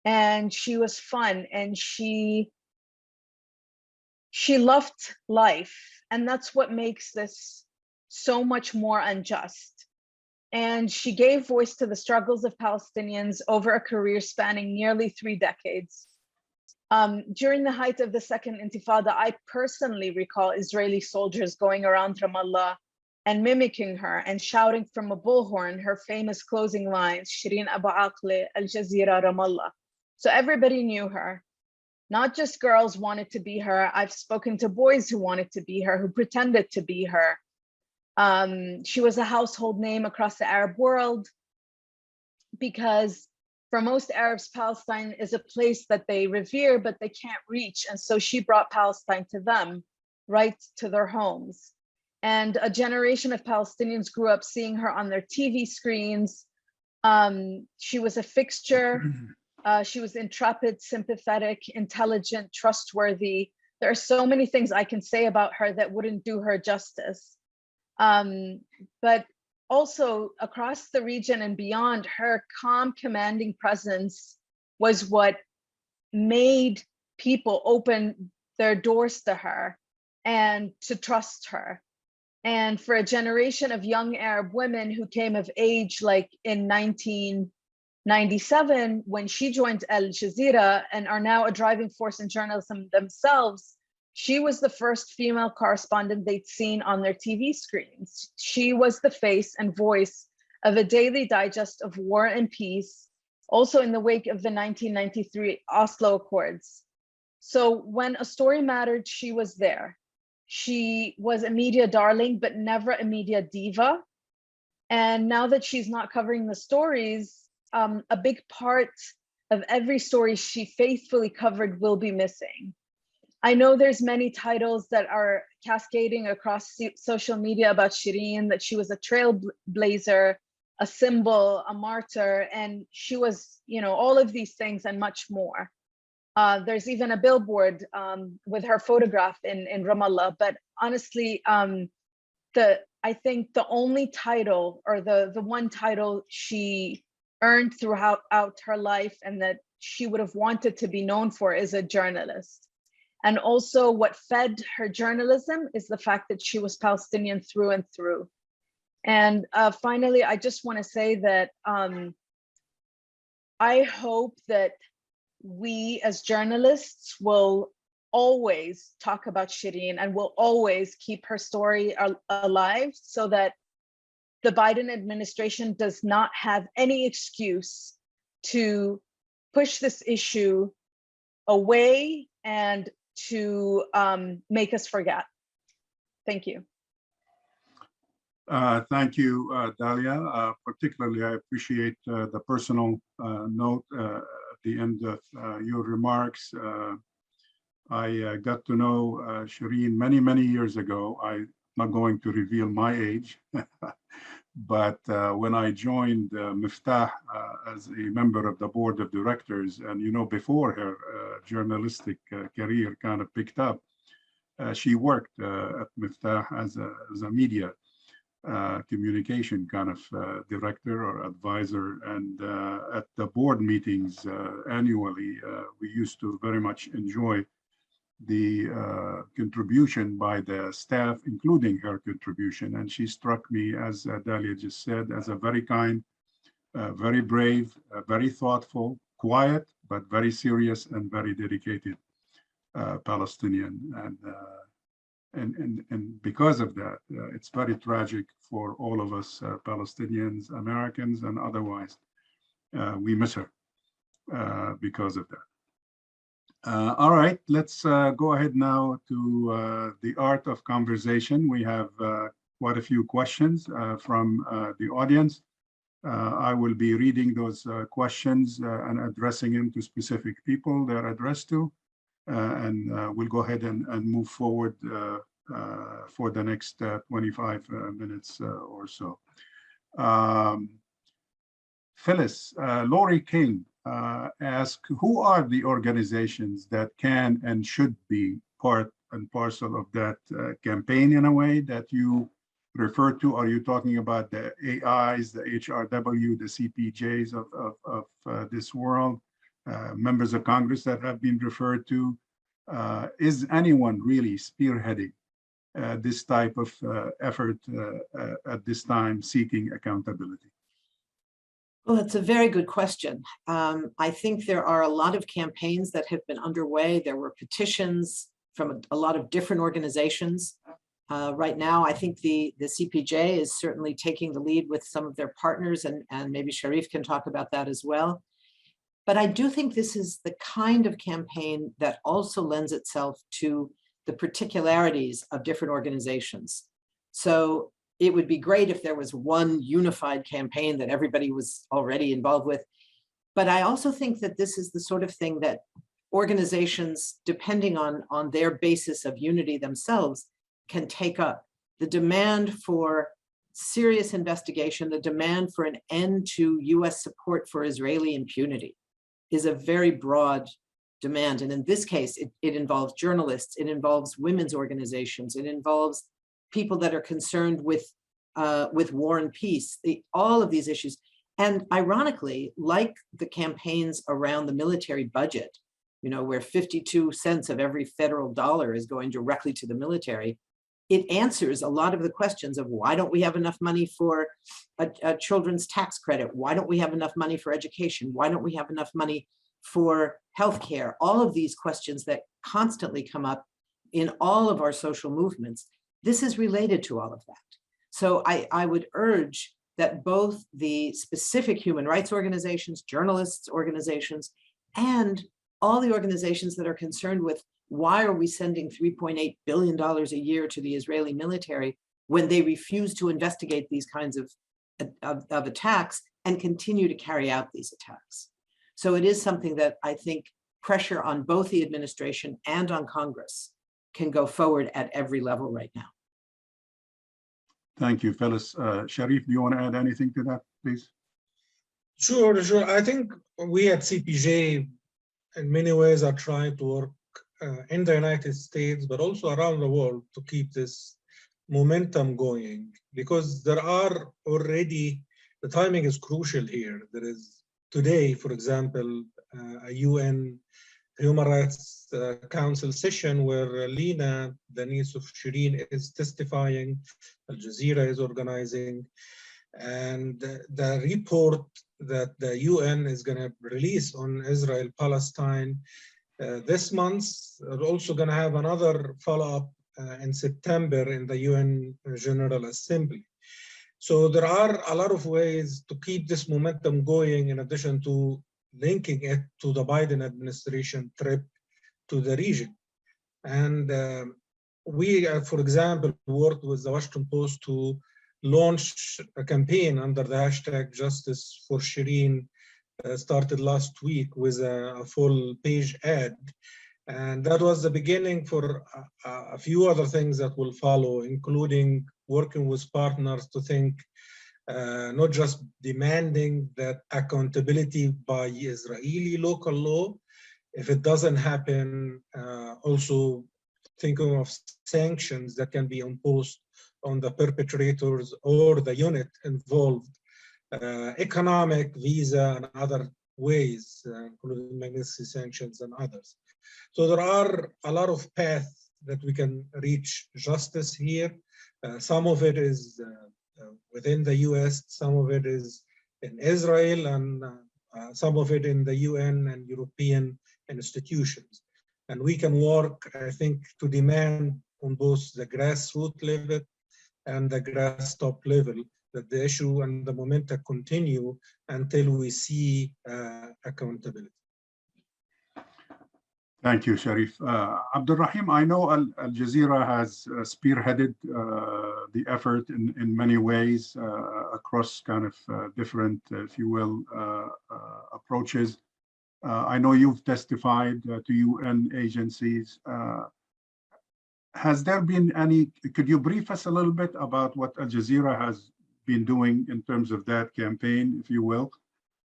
and she was fun, and she loved life. And that's what makes this so much more unjust. And she gave voice to the struggles of Palestinians over a career spanning nearly 3 decades. During the height of the Second Intifada, I personally recall Israeli soldiers going around Ramallah and mimicking her and shouting from a bullhorn her famous closing lines, Shireen Abu Akleh, Al-jazeera, Ramallah. So everybody knew her. Not just girls wanted to be her. I've spoken to boys who wanted to be her, who pretended to be her. She was a household name across the Arab world because for most Arabs, Palestine is a place that they revere, but they can't reach. And so she brought Palestine to them, right to their homes. And a generation of Palestinians grew up seeing her on their TV screens. She was a fixture. She was intrepid, sympathetic, intelligent, trustworthy. There are so many things I can say about her that wouldn't do her justice. But also across the region and beyond, her calm, commanding presence was what made people open their doors to her and to trust her. And for a generation of young Arab women who came of age, like in 1997, when she joined Al-Jazeera and are now a driving force in journalism themselves, she was the first female correspondent they'd seen on their TV screens. She was the face and voice of a daily digest of war and peace, also in the wake of the 1993 Oslo Accords. So when a story mattered, she was there. She was a media darling, but never a media diva. And now that she's not covering the stories, a big part of every story she faithfully covered will be missing. I know there's many titles that are cascading across social media about Shireen, that she was a trailblazer, a symbol, a martyr, and she was, all of these things and much more. There's even a billboard with her photograph in Ramallah. But honestly, I think the only title, or the one title she earned throughout her life and that she would have wanted to be known for, is a journalist. And also what fed her journalism is the fact that she was Palestinian through and through. And finally, I just want to say that I hope that we as journalists will always talk about Shireen and will always keep her story alive, so that the Biden administration does not have any excuse to push this issue away and to make us forget. Thank you. Thank you, Dalia. Particularly, I appreciate the personal note at the end of your remarks. I got to know Shireen many, many years ago. I'm not going to reveal my age, but when I joined Miftah as a member of the board of directors, and before her journalistic career kind of picked up, she worked at Miftah as a media communication kind of director or advisor, and at the board meetings annually, we used to very much enjoy the contribution by the staff, including her contribution. And she struck me, as Dalia just said, as a very kind, very brave, very thoughtful, quiet, but very serious and very dedicated Palestinian. And because of that, it's very tragic for all of us Palestinians, Americans, and otherwise. We miss her because of that. All right, let's go ahead now to the art of conversation. We have quite a few questions from the audience. I will be reading those questions and addressing them to specific people they're addressed to. And we'll go ahead and move forward for the next 25 minutes or so. Phyllis, Lori King asked, who are the organizations that can and should be part and parcel of that campaign in a way that you refer to? Are you talking about the AIs, the HRW, the CPJs of this world, members of Congress that have been referred to? Is anyone really spearheading this type of effort at this time, seeking accountability? Well, that's a very good question. I think there are a lot of campaigns that have been underway. There were petitions from a lot of different organizations. Right now, I think the CPJ is certainly taking the lead with some of their partners, and maybe Sherif can talk about that as well. But I do think this is the kind of campaign that also lends itself to the particularities of different organizations. So it would be great if there was one unified campaign that everybody was already involved with. But I also think that this is the sort of thing that organizations, depending on their basis of unity themselves, can take up. The demand for serious investigation, the demand for an end to US support for Israeli impunity is a very broad demand. And in this case, it involves journalists, it involves women's organizations, it involves people that are concerned with war and peace, all of these issues. And ironically, like the campaigns around the military budget, where 52 cents of every federal dollar is going directly to the military, it answers a lot of the questions of why don't we have enough money for a children's tax credit? Why don't we have enough money for education? Why don't we have enough money for healthcare? All of these questions that constantly come up in all of our social movements, this is related to all of that. So I would urge that both the specific human rights organizations, journalists organizations, and all the organizations that are concerned with why are we sending $3.8 billion a year to the Israeli military when they refuse to investigate these kinds of attacks and continue to carry out these attacks. So it is something that I think pressure on both the administration and on Congress can go forward at every level right now. Thank you, Phyllis. Sherif, do you want to add anything to that, please? Sure. I think we at CPJ in many ways are trying to work in the United States, but also around the world to keep this momentum going, because there are already, the timing is crucial here. There is today, for example, a UN Human Rights Council session where Lena, the niece of Shireen, is testifying, Al-Jazeera is organizing, and the report that the UN is going to release on Israel-Palestine this month are also going to have another follow-up in September in the UN General Assembly. So there are a lot of ways to keep this momentum going, in addition to linking it to the Biden administration trip to the region. And we, for example, worked with the Washington Post to launch a campaign under the hashtag Justice for Shireen, started last week with a full page ad. And that was the beginning for a few other things that will follow, including working with partners to think not just demanding that accountability by Israeli local law. If it doesn't happen, also thinking of sanctions that can be imposed on the perpetrators or the unit involved, economic, visa, and other ways, including Magnitsky sanctions and others. So there are a lot of paths that we can reach justice here. Some of it is within the US, some of it is in Israel, and some of it in the UN and European institutions. And we can work, I think, to demand on both the grassroots level and the grass top level that the issue and the momentum continue until we see accountability. Thank you, Sherif. Abderrahim, I know Al-Jazeera has spearheaded the effort in many ways across kind of different, if you will, approaches. I know you've testified to UN agencies. Has there been any, could you brief us a little bit about what Al-Jazeera has been doing in terms of that campaign, if you will?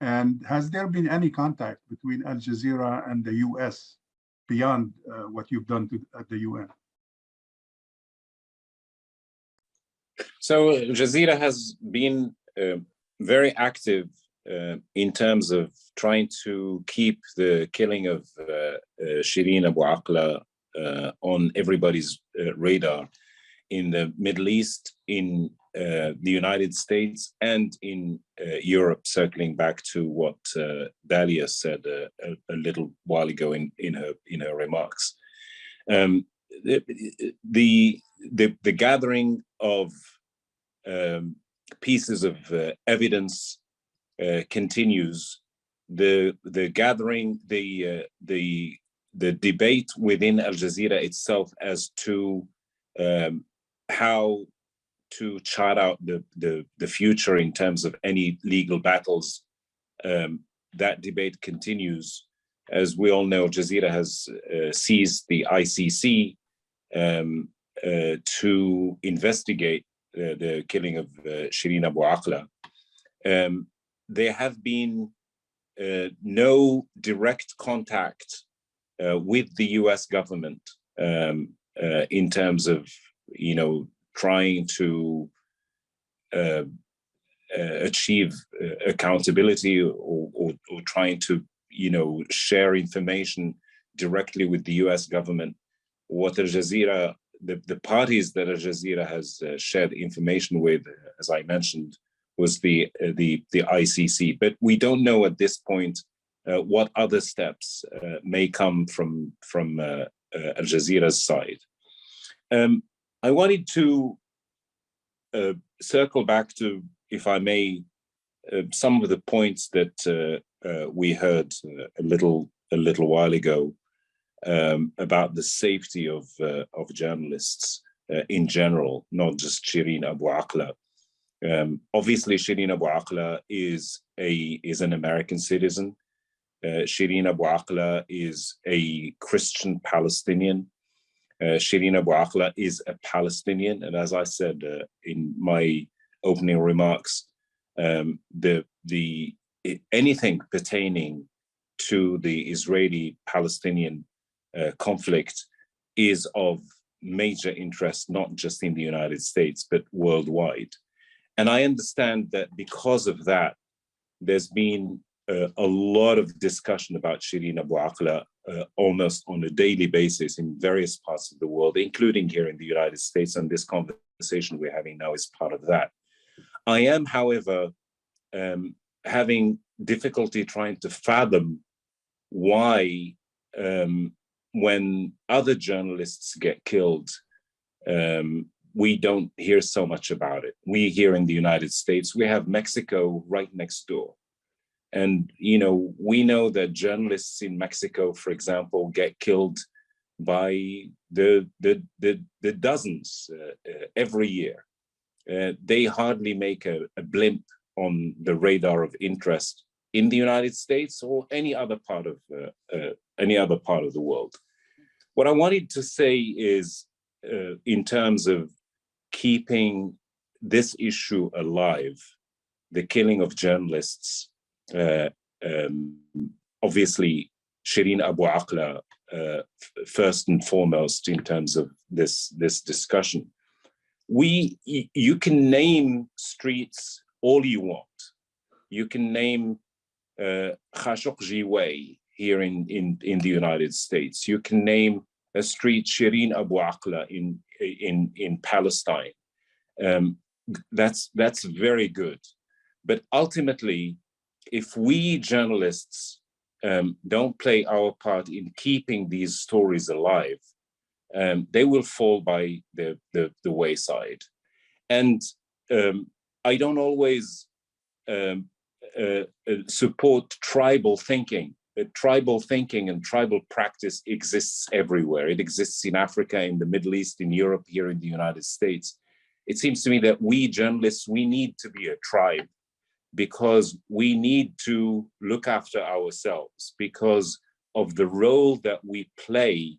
And has there been any contact between Al-Jazeera and the US beyond what you've done at the UN? So Al-Jazeera has been very active in terms of trying to keep the killing of Shireen Abu Akleh on everybody's radar in the Middle East, in the United States, and in Europe, circling back to what Dalia said a little while ago in her remarks. The gathering of pieces of evidence continues. The gathering, the debate within Al-Jazeera itself as to how to chart out the future in terms of any legal battles that debate continues. As we all know, Jazeera has seized the ICC to investigate the killing of Shireen Abu Akleh. There have been no direct contact with the US government in terms of, trying to achieve accountability or trying to, share information directly with the US government. What Al Jazeera, the parties that Al Jazeera has shared information with, as I mentioned, was the ICC. But we don't know at this point what other steps may come from Al Jazeera's side. I wanted to circle back to, if I may, some of the points that we heard a little while ago about the safety of journalists in general, not just Shireen Abu Akleh. Obviously, Shireen Abu Akleh is an American citizen. Shireen Abu Akleh is a Christian Palestinian. Shireen Abu Akleh is a Palestinian, and as I said in my opening remarks, anything pertaining to the Israeli-Palestinian conflict is of major interest, not just in the United States, but worldwide. And I understand that because of that, there's been a lot of discussion about Shireen Abu Akleh almost on a daily basis in various parts of the world, including here in the United States, and this conversation we're having now is part of that. I am, however, having difficulty trying to fathom why, when other journalists get killed, we don't hear so much about it. We here in the United States, we have Mexico right next door. And, we know that journalists in Mexico, for example, get killed by the dozens every year. They hardly make a blimp on the radar of interest in the United States or any other part of the world. What I wanted to say is, in terms of keeping this issue alive, the killing of journalists, obviously Shireen Abu Akleh, first and foremost in terms of this discussion. You can name streets all you want. You can name Khashoggi Way here in the United States. You can name a street Shireen Abu Akleh in Palestine. That's very good. But ultimately, if we journalists don't play our part in keeping these stories alive, they will fall by the wayside. And I don't always support tribal thinking. Tribal thinking and tribal practice exists everywhere. It exists in Africa, in the Middle East, in Europe, here in the United States. It seems to me that we journalists, we need to be a tribe, because we need to look after ourselves because of the role that we play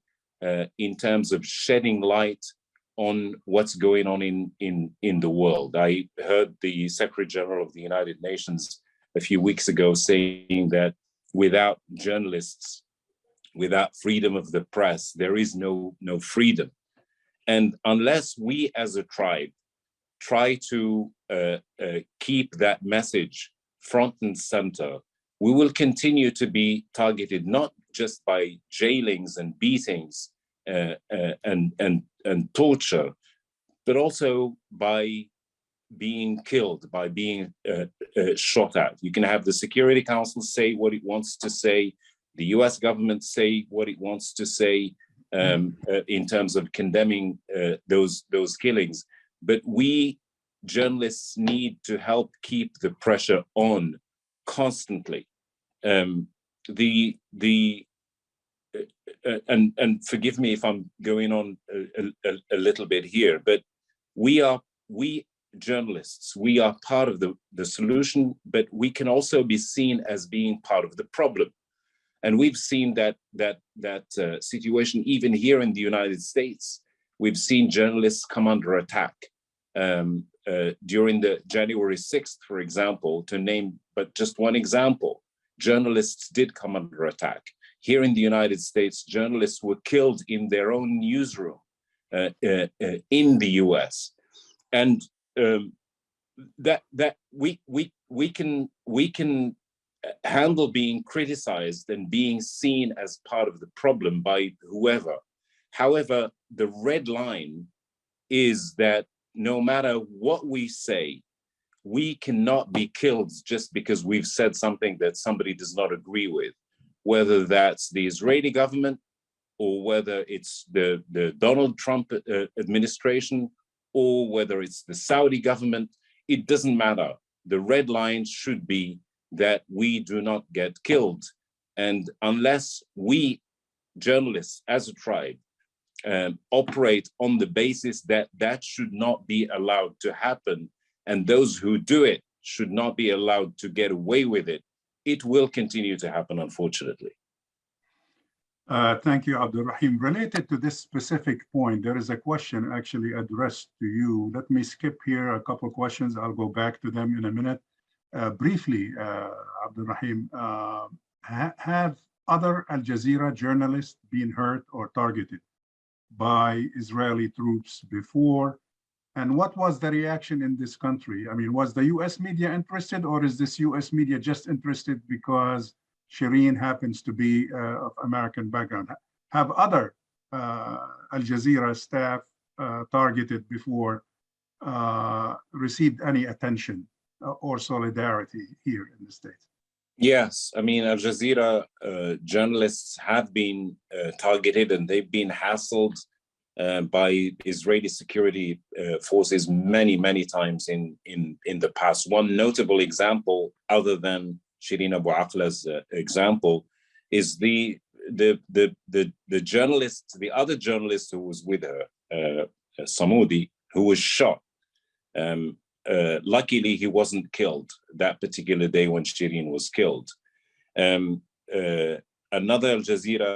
in terms of shedding light on what's going on in the world. I heard the Secretary General of the United Nations a few weeks ago saying that without journalists, without freedom of the press, there is no freedom. And unless we as a tribe try to keep that message front and center, we will continue to be targeted not just by jailings and beatings and torture, but also by being killed, by being shot at. You can have the Security Council say what it wants to say, the US government say what it wants to say in terms of condemning those killings. But we journalists need to help keep the pressure on constantly. And forgive me if I'm going on a little bit here, but we journalists, we are part of the solution, but we can also be seen as being part of the problem. And we've seen that situation even here in the United States. We've seen journalists come under attack. During the January 6th, for example, to name but just one example, journalists did come under attack. Here in the United States, journalists were killed in their own newsroom in the US. And that we can handle being criticized and being seen as part of the problem by whoever. However, the red line is that no matter what we say, we cannot be killed just because we've said something that somebody does not agree with, whether that's the Israeli government or whether it's the Donald Trump administration or whether it's the Saudi government. It doesn't matter. The red line should be that we do not get killed. And unless we journalists as a tribe operate on the basis that that should not be allowed to happen, and those who do it should not be allowed to get away with it, it will continue to happen, unfortunately. Thank you, Abderrahim. Related to this specific point, there is a question actually addressed to you. Let me skip here a couple of questions. I'll go back to them in a minute. Briefly, Abderrahim, have other Al-Jazeera journalists been hurt or targeted by Israeli troops before? And what was the reaction in this country? I mean, was the US media interested, or is this US media just interested because Shireen happens to be of American background? Have other Al-Jazeera staff targeted before received any attention or solidarity here in the States? Yes, I mean, Al Jazeera journalists have been targeted, and they've been hassled by Israeli security forces many times in the past. One notable example, other than Shireen Abu Akleh's example, is the journalist, the other journalist who was with her, Samoudi, who was shot. Luckily, he wasn't killed that particular day when Shireen was killed. Another Al Jazeera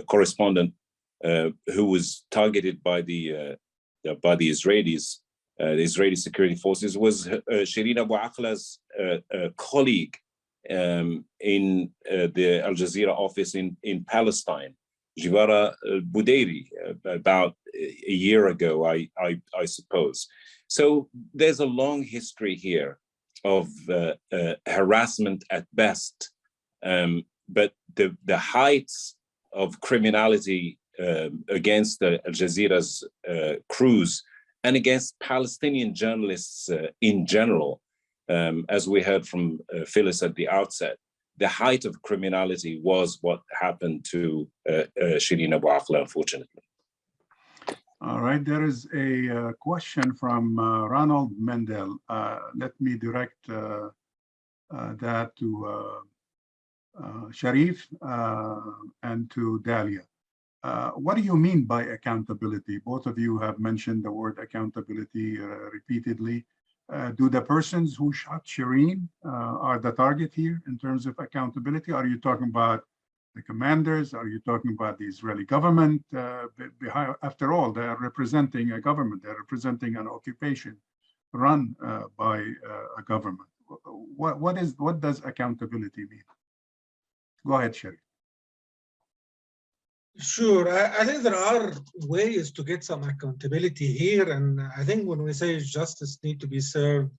correspondent who was targeted by the Israelis, the Israeli security forces, was Shireen Abu Akleh's colleague in the Al Jazeera office in Palestine, Jibara Budeiri, about a year ago, I suppose. So there's a long history here of harassment at best, but the heights of criminality against the Al Jazeera's crews and against Palestinian journalists in general, as we heard from Phyllis at the outset, the height of criminality was what happened to Shireen Abu Akleh, unfortunately. All right, there is a question from Ronald Mendel. Let me direct that to Sherif and to Dalia. What do you mean by accountability? Both of you have mentioned the word accountability repeatedly. Do the persons who shot Shireen are the target here in terms of accountability? Are you talking about the commanders? Are you talking about the Israeli government? After all, they are representing a government. They're representing an occupation run by a government. What does accountability mean? Go ahead, Sherif. Sure, I think there are ways to get some accountability here. And I think when we say justice need to be served,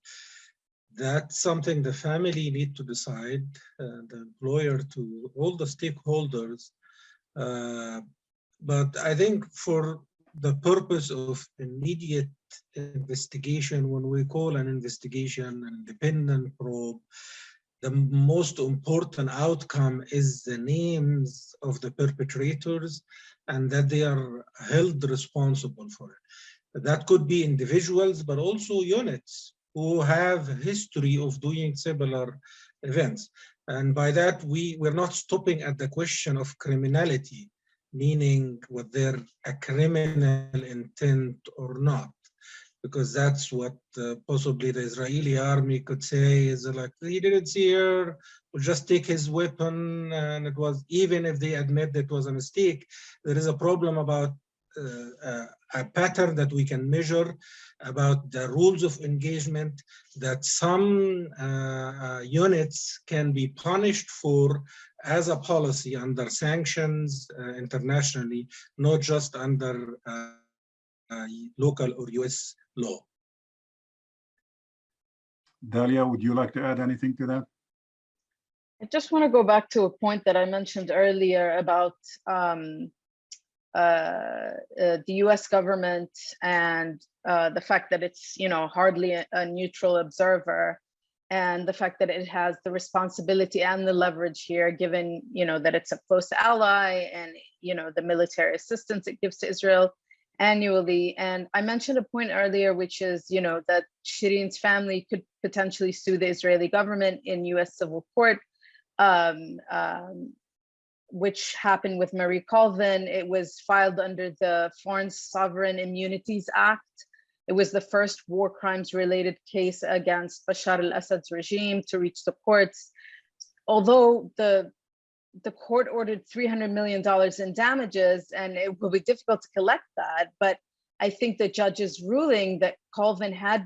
that's something the family need to decide, the employer, to all the stakeholders. But I think for the purpose of immediate investigation, when we call an investigation an independent probe, the most important outcome is the names of the perpetrators and that they are held responsible for it. That could be individuals, but also units who have history of doing similar events. And by that, we're not stopping at the question of criminality, meaning whether a criminal intent or not. because that's what possibly the Israeli army could say is like, he didn't see her, we'll just take his weapon. And it was, even if they admit that it was a mistake, there is a problem about a pattern that we can measure about the rules of engagement that some units can be punished for as a policy under sanctions internationally, not just under local or US law. Dalia, would you like to add anything to that? I just want to go back to a point that I mentioned earlier about the US government and the fact that it's, hardly a neutral observer, and the fact that it has the responsibility and the leverage here, given, that it's a close ally and, the military assistance it gives to Israel annually. And I mentioned a point earlier, which is, that Shireen's family could potentially sue the Israeli government in US civil court, which happened with Marie Colvin. It was filed under the Foreign Sovereign Immunities Act. It was the first war crimes related case against Bashar al-Assad's regime to reach the courts. Although the court ordered $300 million in damages, and it will be difficult to collect that, but I think the judge's ruling that Colvin had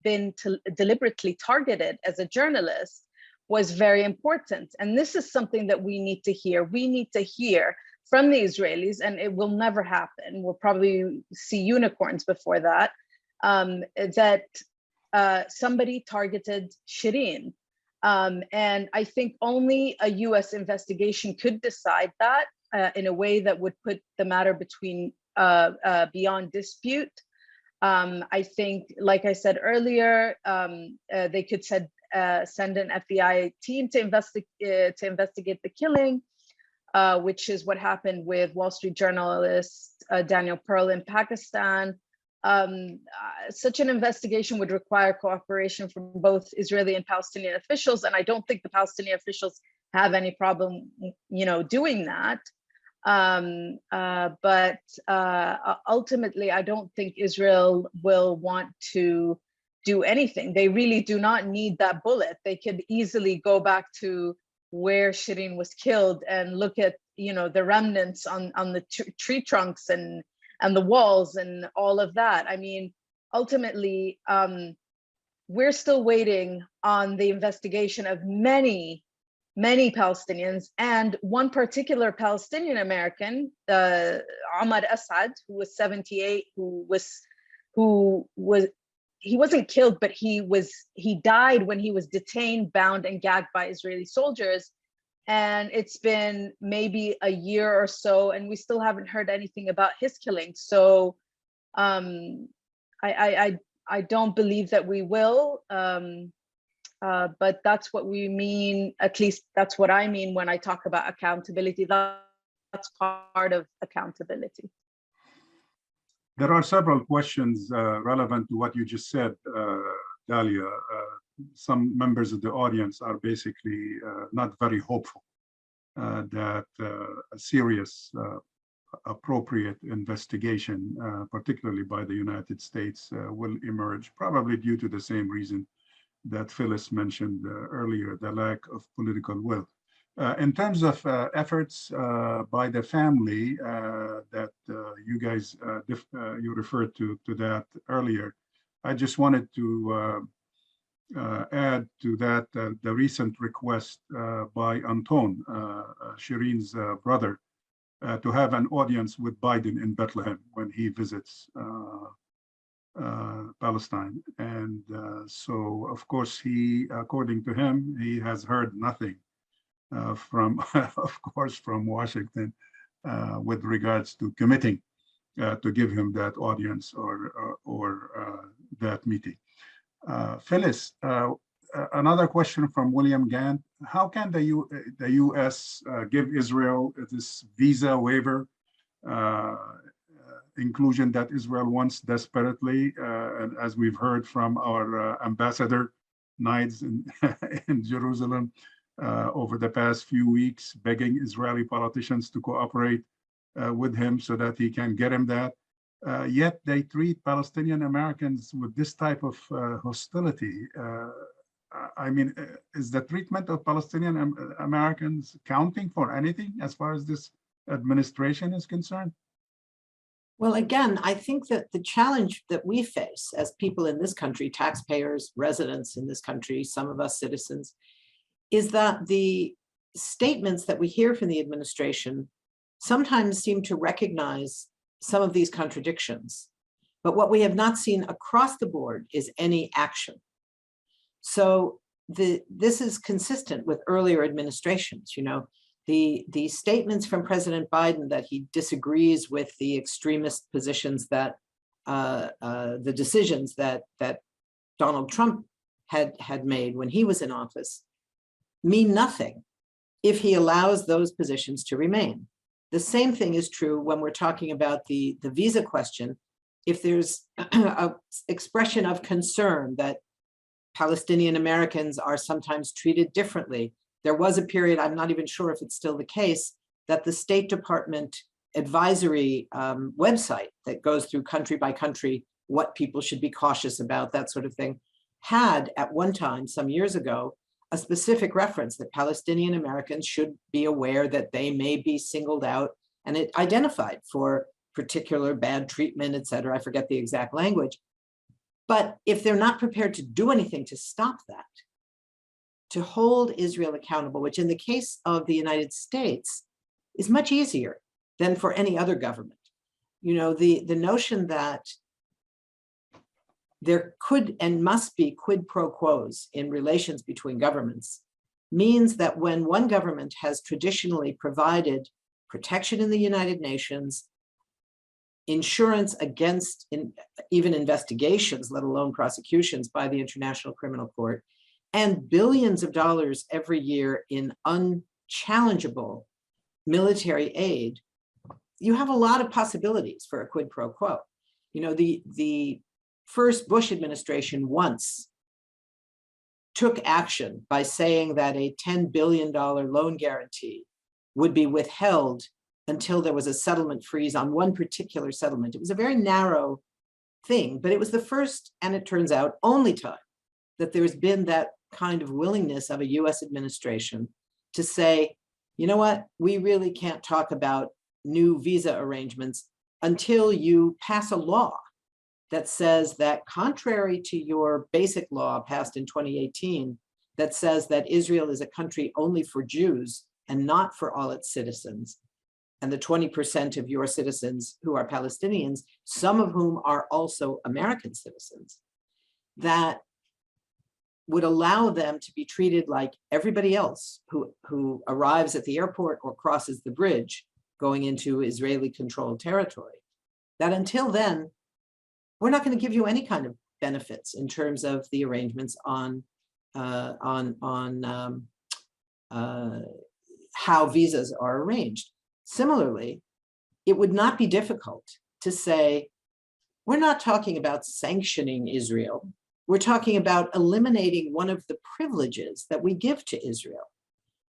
been deliberately targeted as a journalist was very important. And this is something that we need to hear. We need to hear from the Israelis, and it will never happen. We'll probably see unicorns before that, that somebody targeted Shireen. And I think only a US investigation could decide that in a way that would put the matter beyond dispute. I think, like I said earlier, they could send an FBI team to investigate the killing, which is what happened with Wall Street journalist Daniel Pearl in Pakistan. Such an investigation would require cooperation from both Israeli and Palestinian officials, and I don't think the Palestinian officials have any problem, doing that. But ultimately, I don't think Israel will want to do anything. They really do not need that bullet. They could easily go back to where Shireen was killed and look at, the remnants on the tree trunks and the walls and all of that. I mean, ultimately, we're still waiting on the investigation of many Palestinians, and one particular Palestinian American, Omar Assad, who was 78, he wasn't killed, but he died when he was detained, bound, and gagged by Israeli soldiers. And it's been maybe a year or so, and we still haven't heard anything about his killing. So I don't believe that we will, but that's what we mean. At least that's what I mean when I talk about accountability. That's part of accountability. There are several questions relevant to what you just said, Dalia. Some members of the audience are basically not very hopeful that a serious, appropriate investigation, particularly by the United States, will emerge, probably due to the same reason that Phyllis mentioned earlier, the lack of political will. In terms of efforts by the family that you guys, you referred to that earlier, I just wanted to add to that the recent request by Anton, Shireen's brother, to have an audience with Biden in Bethlehem when he visits Palestine. And so, of course, he, according to him, he has heard nothing from, of course, from Washington with regards to committing to give him that audience or that meeting. Phyllis, another question from William Gant. How can the U.S. give Israel this visa waiver inclusion that Israel wants desperately, and as we've heard from our ambassador Nides in Jerusalem over the past few weeks, begging Israeli politicians to cooperate with him so that he can get him that. yet they treat Palestinian Americans with this type of hostility. I mean, is the treatment of Palestinian Americans counting for anything as far as this administration is concerned? Well, again, I think that the challenge that we face as people in this country, taxpayers, residents in this country, some of us citizens, is that the statements that we hear from the administration sometimes seem to recognize some of these contradictions. But what we have not seen across the board is any action. So this is consistent with earlier administrations. You know, the statements from President Biden that he disagrees with the extremist positions that the decisions that Donald Trump had made when he was in office mean nothing if he allows those positions to remain. The same thing is true when we're talking about the visa question. If there's an expression of concern that Palestinian Americans are sometimes treated differently, there was a period, I'm not even sure if it's still the case, that the State Department advisory website that goes through country by country, what people should be cautious about, that sort of thing, had at one time, some years ago, a specific reference that Palestinian Americans should be aware that they may be singled out, and it identified for particular bad treatment, et cetera. I forget the exact language. But if they're not prepared to do anything to stop that, to hold Israel accountable, which in the case of the United States is much easier than for any other government. You know, the notion that there could and must be quid pro quos in relations between governments means that when one government has traditionally provided protection in the United Nations, insurance against even investigations, let alone prosecutions by the International Criminal Court, and billions of dollars every year in unchallengeable military aid, you have a lot of possibilities for a quid pro quo. You know, the first Bush administration once took action by saying that a $10 billion loan guarantee would be withheld until there was a settlement freeze on one particular settlement. It was a very narrow thing, but it was the first, and it turns out only time, that there's been that kind of willingness of a US administration to say, you know what, we really can't talk about new visa arrangements until you pass a law that says that, contrary to your basic law passed in 2018, that says that Israel is a country only for Jews and not for all its citizens, and the 20% of your citizens who are Palestinians, some of whom are also American citizens, that would allow them to be treated like everybody else who arrives at the airport or crosses the bridge going into Israeli-controlled territory. That until then, we're not going to give you any kind of benefits in terms of the arrangements on how visas are arranged. Similarly, it would not be difficult to say, we're not talking about sanctioning Israel. We're talking about eliminating one of the privileges that we give to Israel.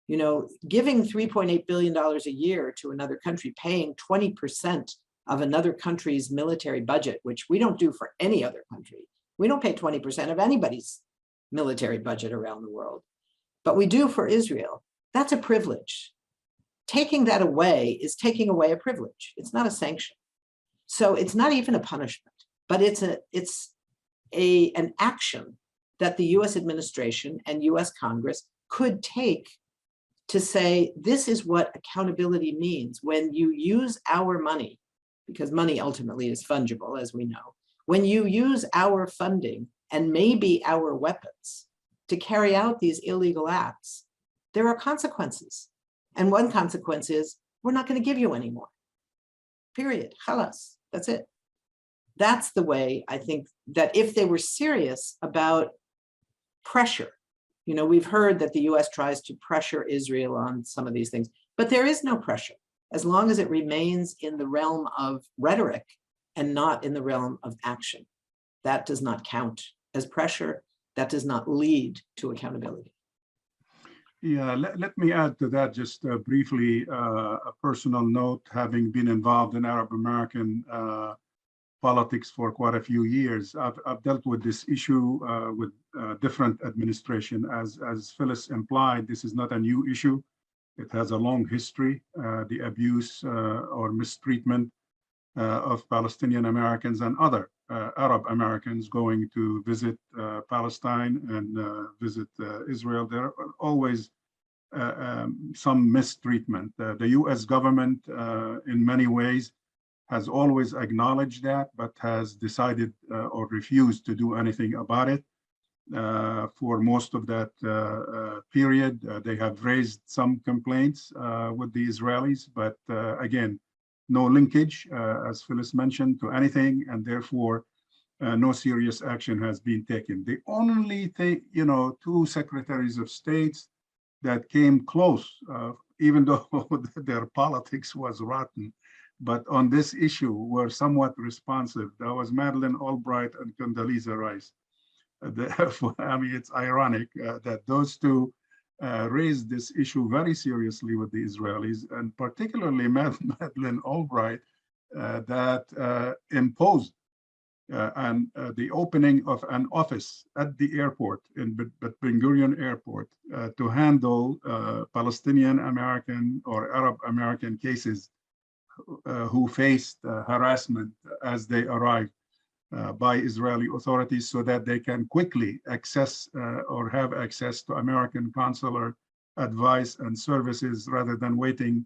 You know, giving $3.8 billion a year to another country, paying 20% of another country's military budget, which we don't do for any other country. We don't pay 20% of anybody's military budget around the world, but we do for Israel. That's a privilege. Taking that away is taking away a privilege. It's not a sanction. So it's not even a punishment, but it's an action that the US administration and US Congress could take to say, this is what accountability means. When you use our money, because money ultimately is fungible, as we know, when you use our funding and maybe our weapons to carry out these illegal acts, there are consequences. And one consequence is, we're not going to give you any more. Period. Khalas. That's it. That's the way I think that if they were serious about pressure, you know, we've heard that the US tries to pressure Israel on some of these things, but there is no pressure as long as it remains in the realm of rhetoric and not in the realm of action. That does not count as pressure. That does not lead to accountability. Yeah, let me add to that just briefly a personal note, having been involved in Arab American politics for quite a few years. I've dealt with this issue with different administration. As Phyllis implied, this is not a new issue. It has a long history, the abuse or mistreatment of Palestinian Americans and other Arab Americans going to visit Palestine and visit Israel. There are always some mistreatment. The US government in many ways has always acknowledged that, but has decided or refused to do anything about it. For most of that period, they have raised some complaints with the Israelis, but again, no linkage, as Phyllis mentioned, to anything, and therefore no serious action has been taken. The only thing, two secretaries of states that came close, even though their politics was rotten, but on this issue were somewhat responsive. That was Madeleine Albright and Condoleezza Rice. Therefore, I mean, it's ironic that those two raised this issue very seriously with the Israelis, and particularly Madeleine Albright, that imposed the opening of an office at the airport, at Ben Gurion Airport, to handle Palestinian American or Arab American cases who faced harassment as they arrived by Israeli authorities, so that they can quickly access or have access to American consular advice and services, rather than waiting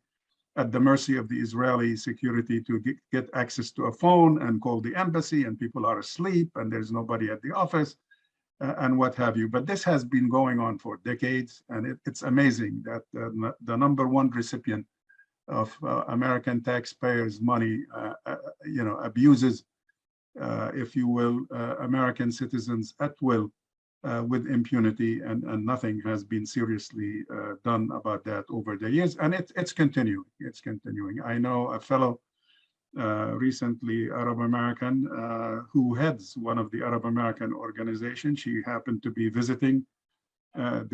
at the mercy of the Israeli security to get access to a phone and call the embassy, and people are asleep and there's nobody at the office and what have you. But this has been going on for decades, and it's amazing that the #1 recipient of American taxpayers' money, abuses, if you will, American citizens at will with impunity, and nothing has been seriously done about that over the years, and it's continuing. It's continuing. I know a fellow recently Arab American who heads one of the Arab American organizations. She happened to be visiting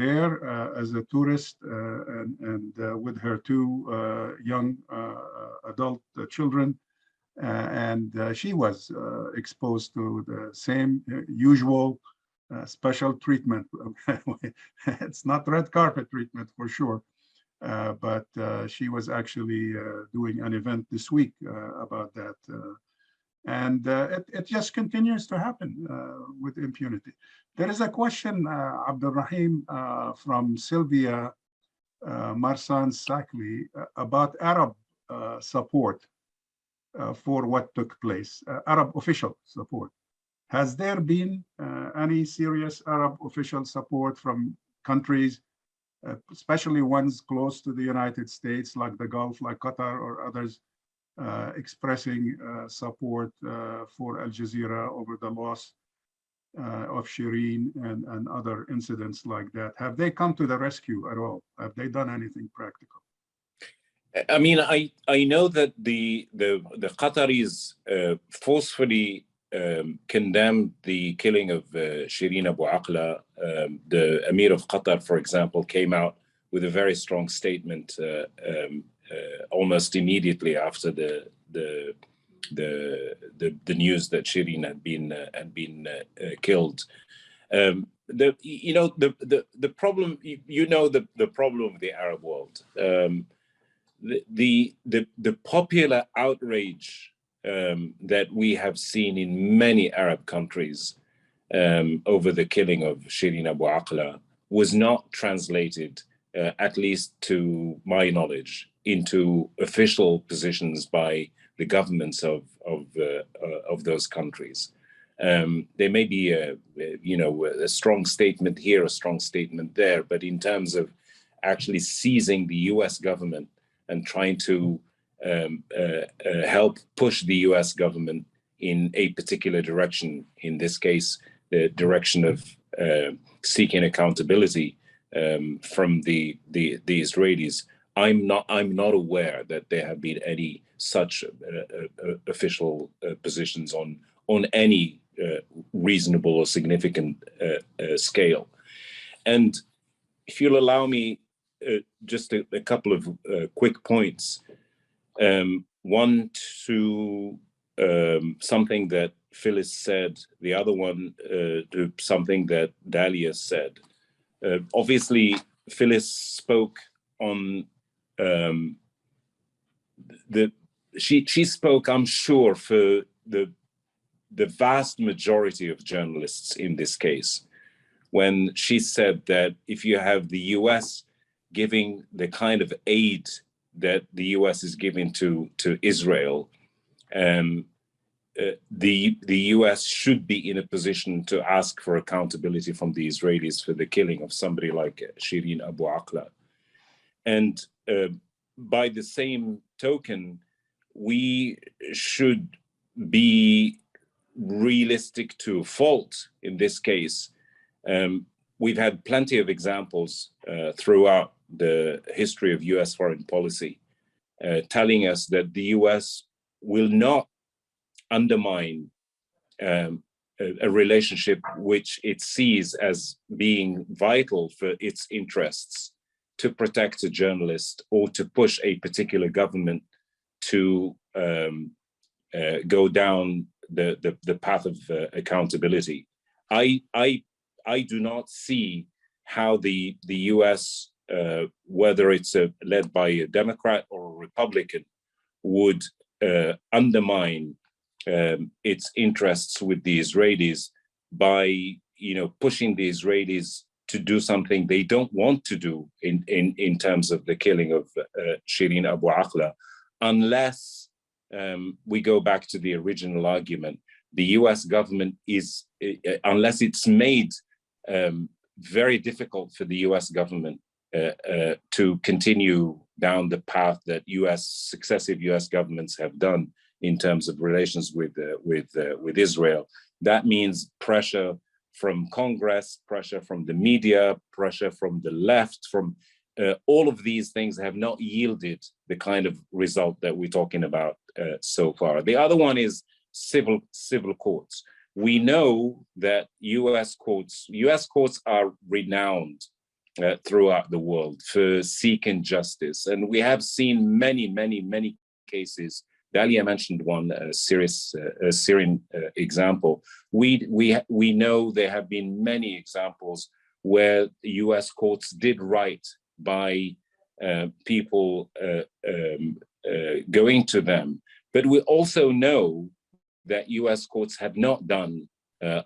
there as a tourist and with her two young adult children. And she was exposed to the same usual special treatment. It's not red carpet treatment for sure, but she was actually doing an event this week about that. And it just continues to happen with impunity. There is a question, Abderrahim, from Sylvia Marsan Sakli about Arab support for what took place, Arab official support. Has there been any serious Arab official support from countries, especially ones close to the United States, like the Gulf, like Qatar or others, expressing support for Al-Jazeera over the loss of Shireen and other incidents like that? Have they come to the rescue at all? Have they done anything practical? I mean, I know that the Qataris forcefully condemned the killing of Shireen Abu Akleh. The Emir of Qatar, for example, came out with a very strong statement almost immediately after the news that Shireen had been killed. The problem, the problem of the Arab world. The popular outrage that we have seen in many Arab countries over the killing of Shireen Abu Akleh was not translated, at least to my knowledge, into official positions by the governments of those countries. There may be a strong statement here, a strong statement there, but in terms of actually seizing the US government and trying to help push the US government in a particular direction, in this case, the direction of seeking accountability from the Israelis, I'm not aware that there have been any such official positions on any reasonable or significant scale. And if you'll allow me just a couple of quick points. One, to something that Phyllis said, the other one to something that Dalia said. Obviously, Phyllis spoke on she spoke, I'm sure, for the vast majority of journalists in this case, when she said that if you have the US giving the kind of aid that the US is giving to Israel, the US should be in a position to ask for accountability from the Israelis for the killing of somebody like Shireen Abu Akleh. And by the same token, we should be realistic to a fault in this case. We've had plenty of examples throughout the history of US foreign policy telling us that the US will not undermine a relationship which it sees as being vital for its interests to protect a journalist or to push a particular government to go down the path of accountability. I do not see how the US, whether it's led by a Democrat or a Republican, would undermine its interests with the Israelis by pushing the Israelis to do something they don't want to do in terms of the killing of Shireen Abu Akleh, unless we go back to the original argument. The US government is, unless it's made very difficult for the US government to continue down the path that successive US governments have done in terms of relations with Israel. That means pressure from Congress, pressure from the media, pressure from the left, from all of these things have not yielded the kind of result that we're talking about so far. The other one is civil courts. We know that US courts are renowned throughout the world for seeking justice. And we have seen many cases. Dalia mentioned one Syrian example. We know there have been many examples where US courts did right by people going to them. But we also know that US courts have not done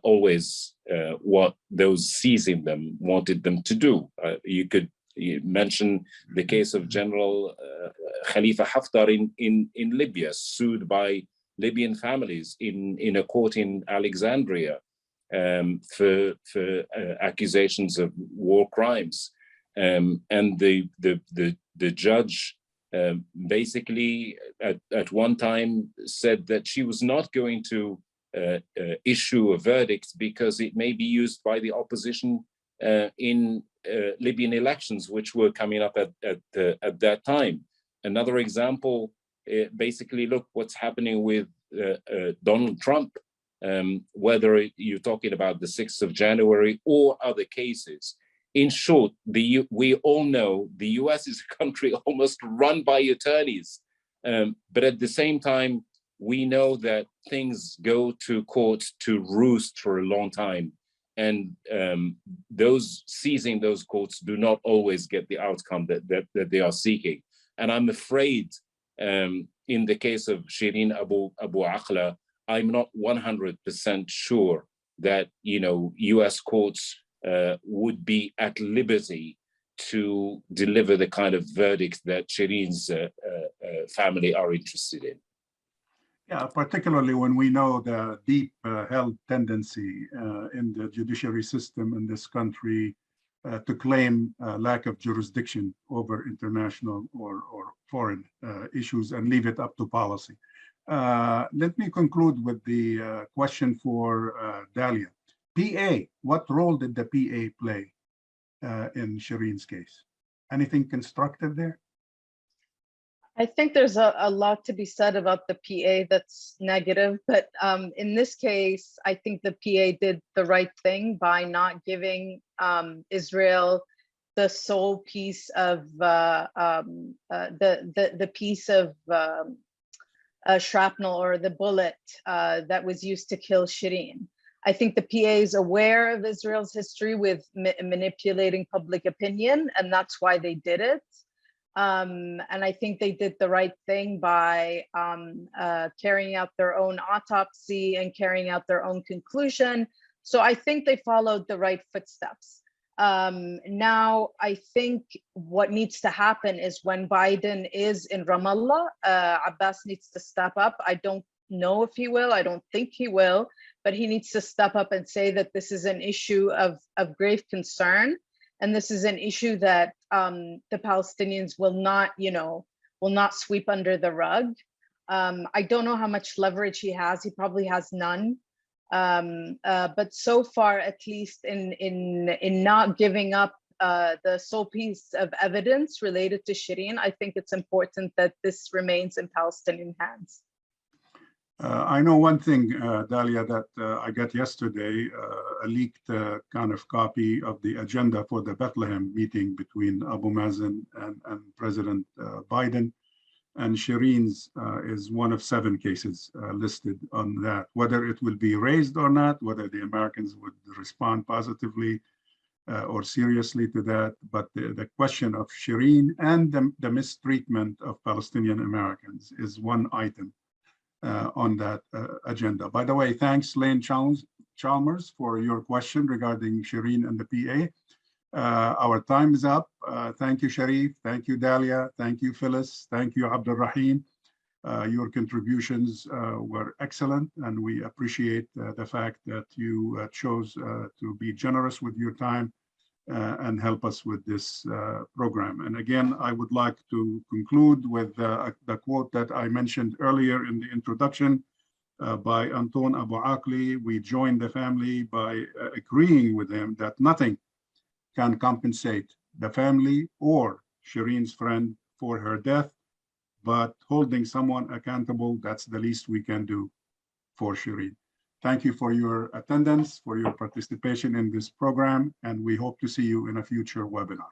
always what those seizing them wanted them to do. You mention the case of General Khalifa Haftar in Libya, sued by Libyan families in a court in Alexandria for accusations of war crimes. And the judge basically at one time said that she was not going to issue a verdict because it may be used by the opposition in Libyan elections, which were coming up at that time. Another example, basically, look what's happening with Donald Trump, whether you're talking about the 6th of January or other cases. In short, we all know the US is a country almost run by attorneys, but at the same time, we know that things go to court to roost for a long time. And those seizing those courts do not always get the outcome that they are seeking. And I'm afraid in the case of Shireen Abu Akleh, I'm not 100% sure that US courts would be at liberty to deliver the kind of verdict that Shireen's family are interested in. Yeah, particularly when we know the deep held tendency in the judiciary system in this country to claim lack of jurisdiction over international or foreign issues and leave it up to policy. Let me conclude with the question for Dalia. PA, what role did the PA play in Shireen's case? Anything constructive there? I think there's a lot to be said about the PA that's negative, but in this case, I think the PA did the right thing by not giving Israel the sole piece of the piece of shrapnel or the bullet that was used to kill Shireen. I think the PA is aware of Israel's history with manipulating public opinion, and that's why they did it. And I think they did the right thing by carrying out their own autopsy and carrying out their own conclusion. So I think they followed the right footsteps. Now, I think what needs to happen is when Biden is in Ramallah, Abbas needs to step up. I don't know if he will, I don't think he will, but he needs to step up and say that this is an issue of grave concern. And this is an issue that the Palestinians will not sweep under the rug. I don't know how much leverage he has. He probably has none. But so far, at least in not giving up the sole piece of evidence related to Shireen, I think it's important that this remains in Palestinian hands. I know one thing, Dalia, that I got yesterday, a leaked kind of copy of the agenda for the Bethlehem meeting between Abu Mazen and President Biden. And Shireen's is one of 7 cases listed on that. Whether it will be raised or not, whether the Americans would respond positively or seriously to that, but the question of Shireen and the mistreatment of Palestinian Americans is one item on that agenda. By the way, thanks Lane Chalmers for your question regarding Shireen and the PA. Our time is up. Thank you, Sherif. Thank you, Dalia. Thank you, Phyllis. Thank you, Abderrahim. Your contributions were excellent, and we appreciate the fact that you chose to be generous with your time and help us with this program. And again, I would like to conclude with the quote that I mentioned earlier in the introduction by Anton Abu Akleh. We join the family by agreeing with him that nothing can compensate the family or Shireen's friend for her death, but holding someone accountable, that's the least we can do for Shireen. Thank you for your attendance, for your participation in this program, and we hope to see you in a future webinar.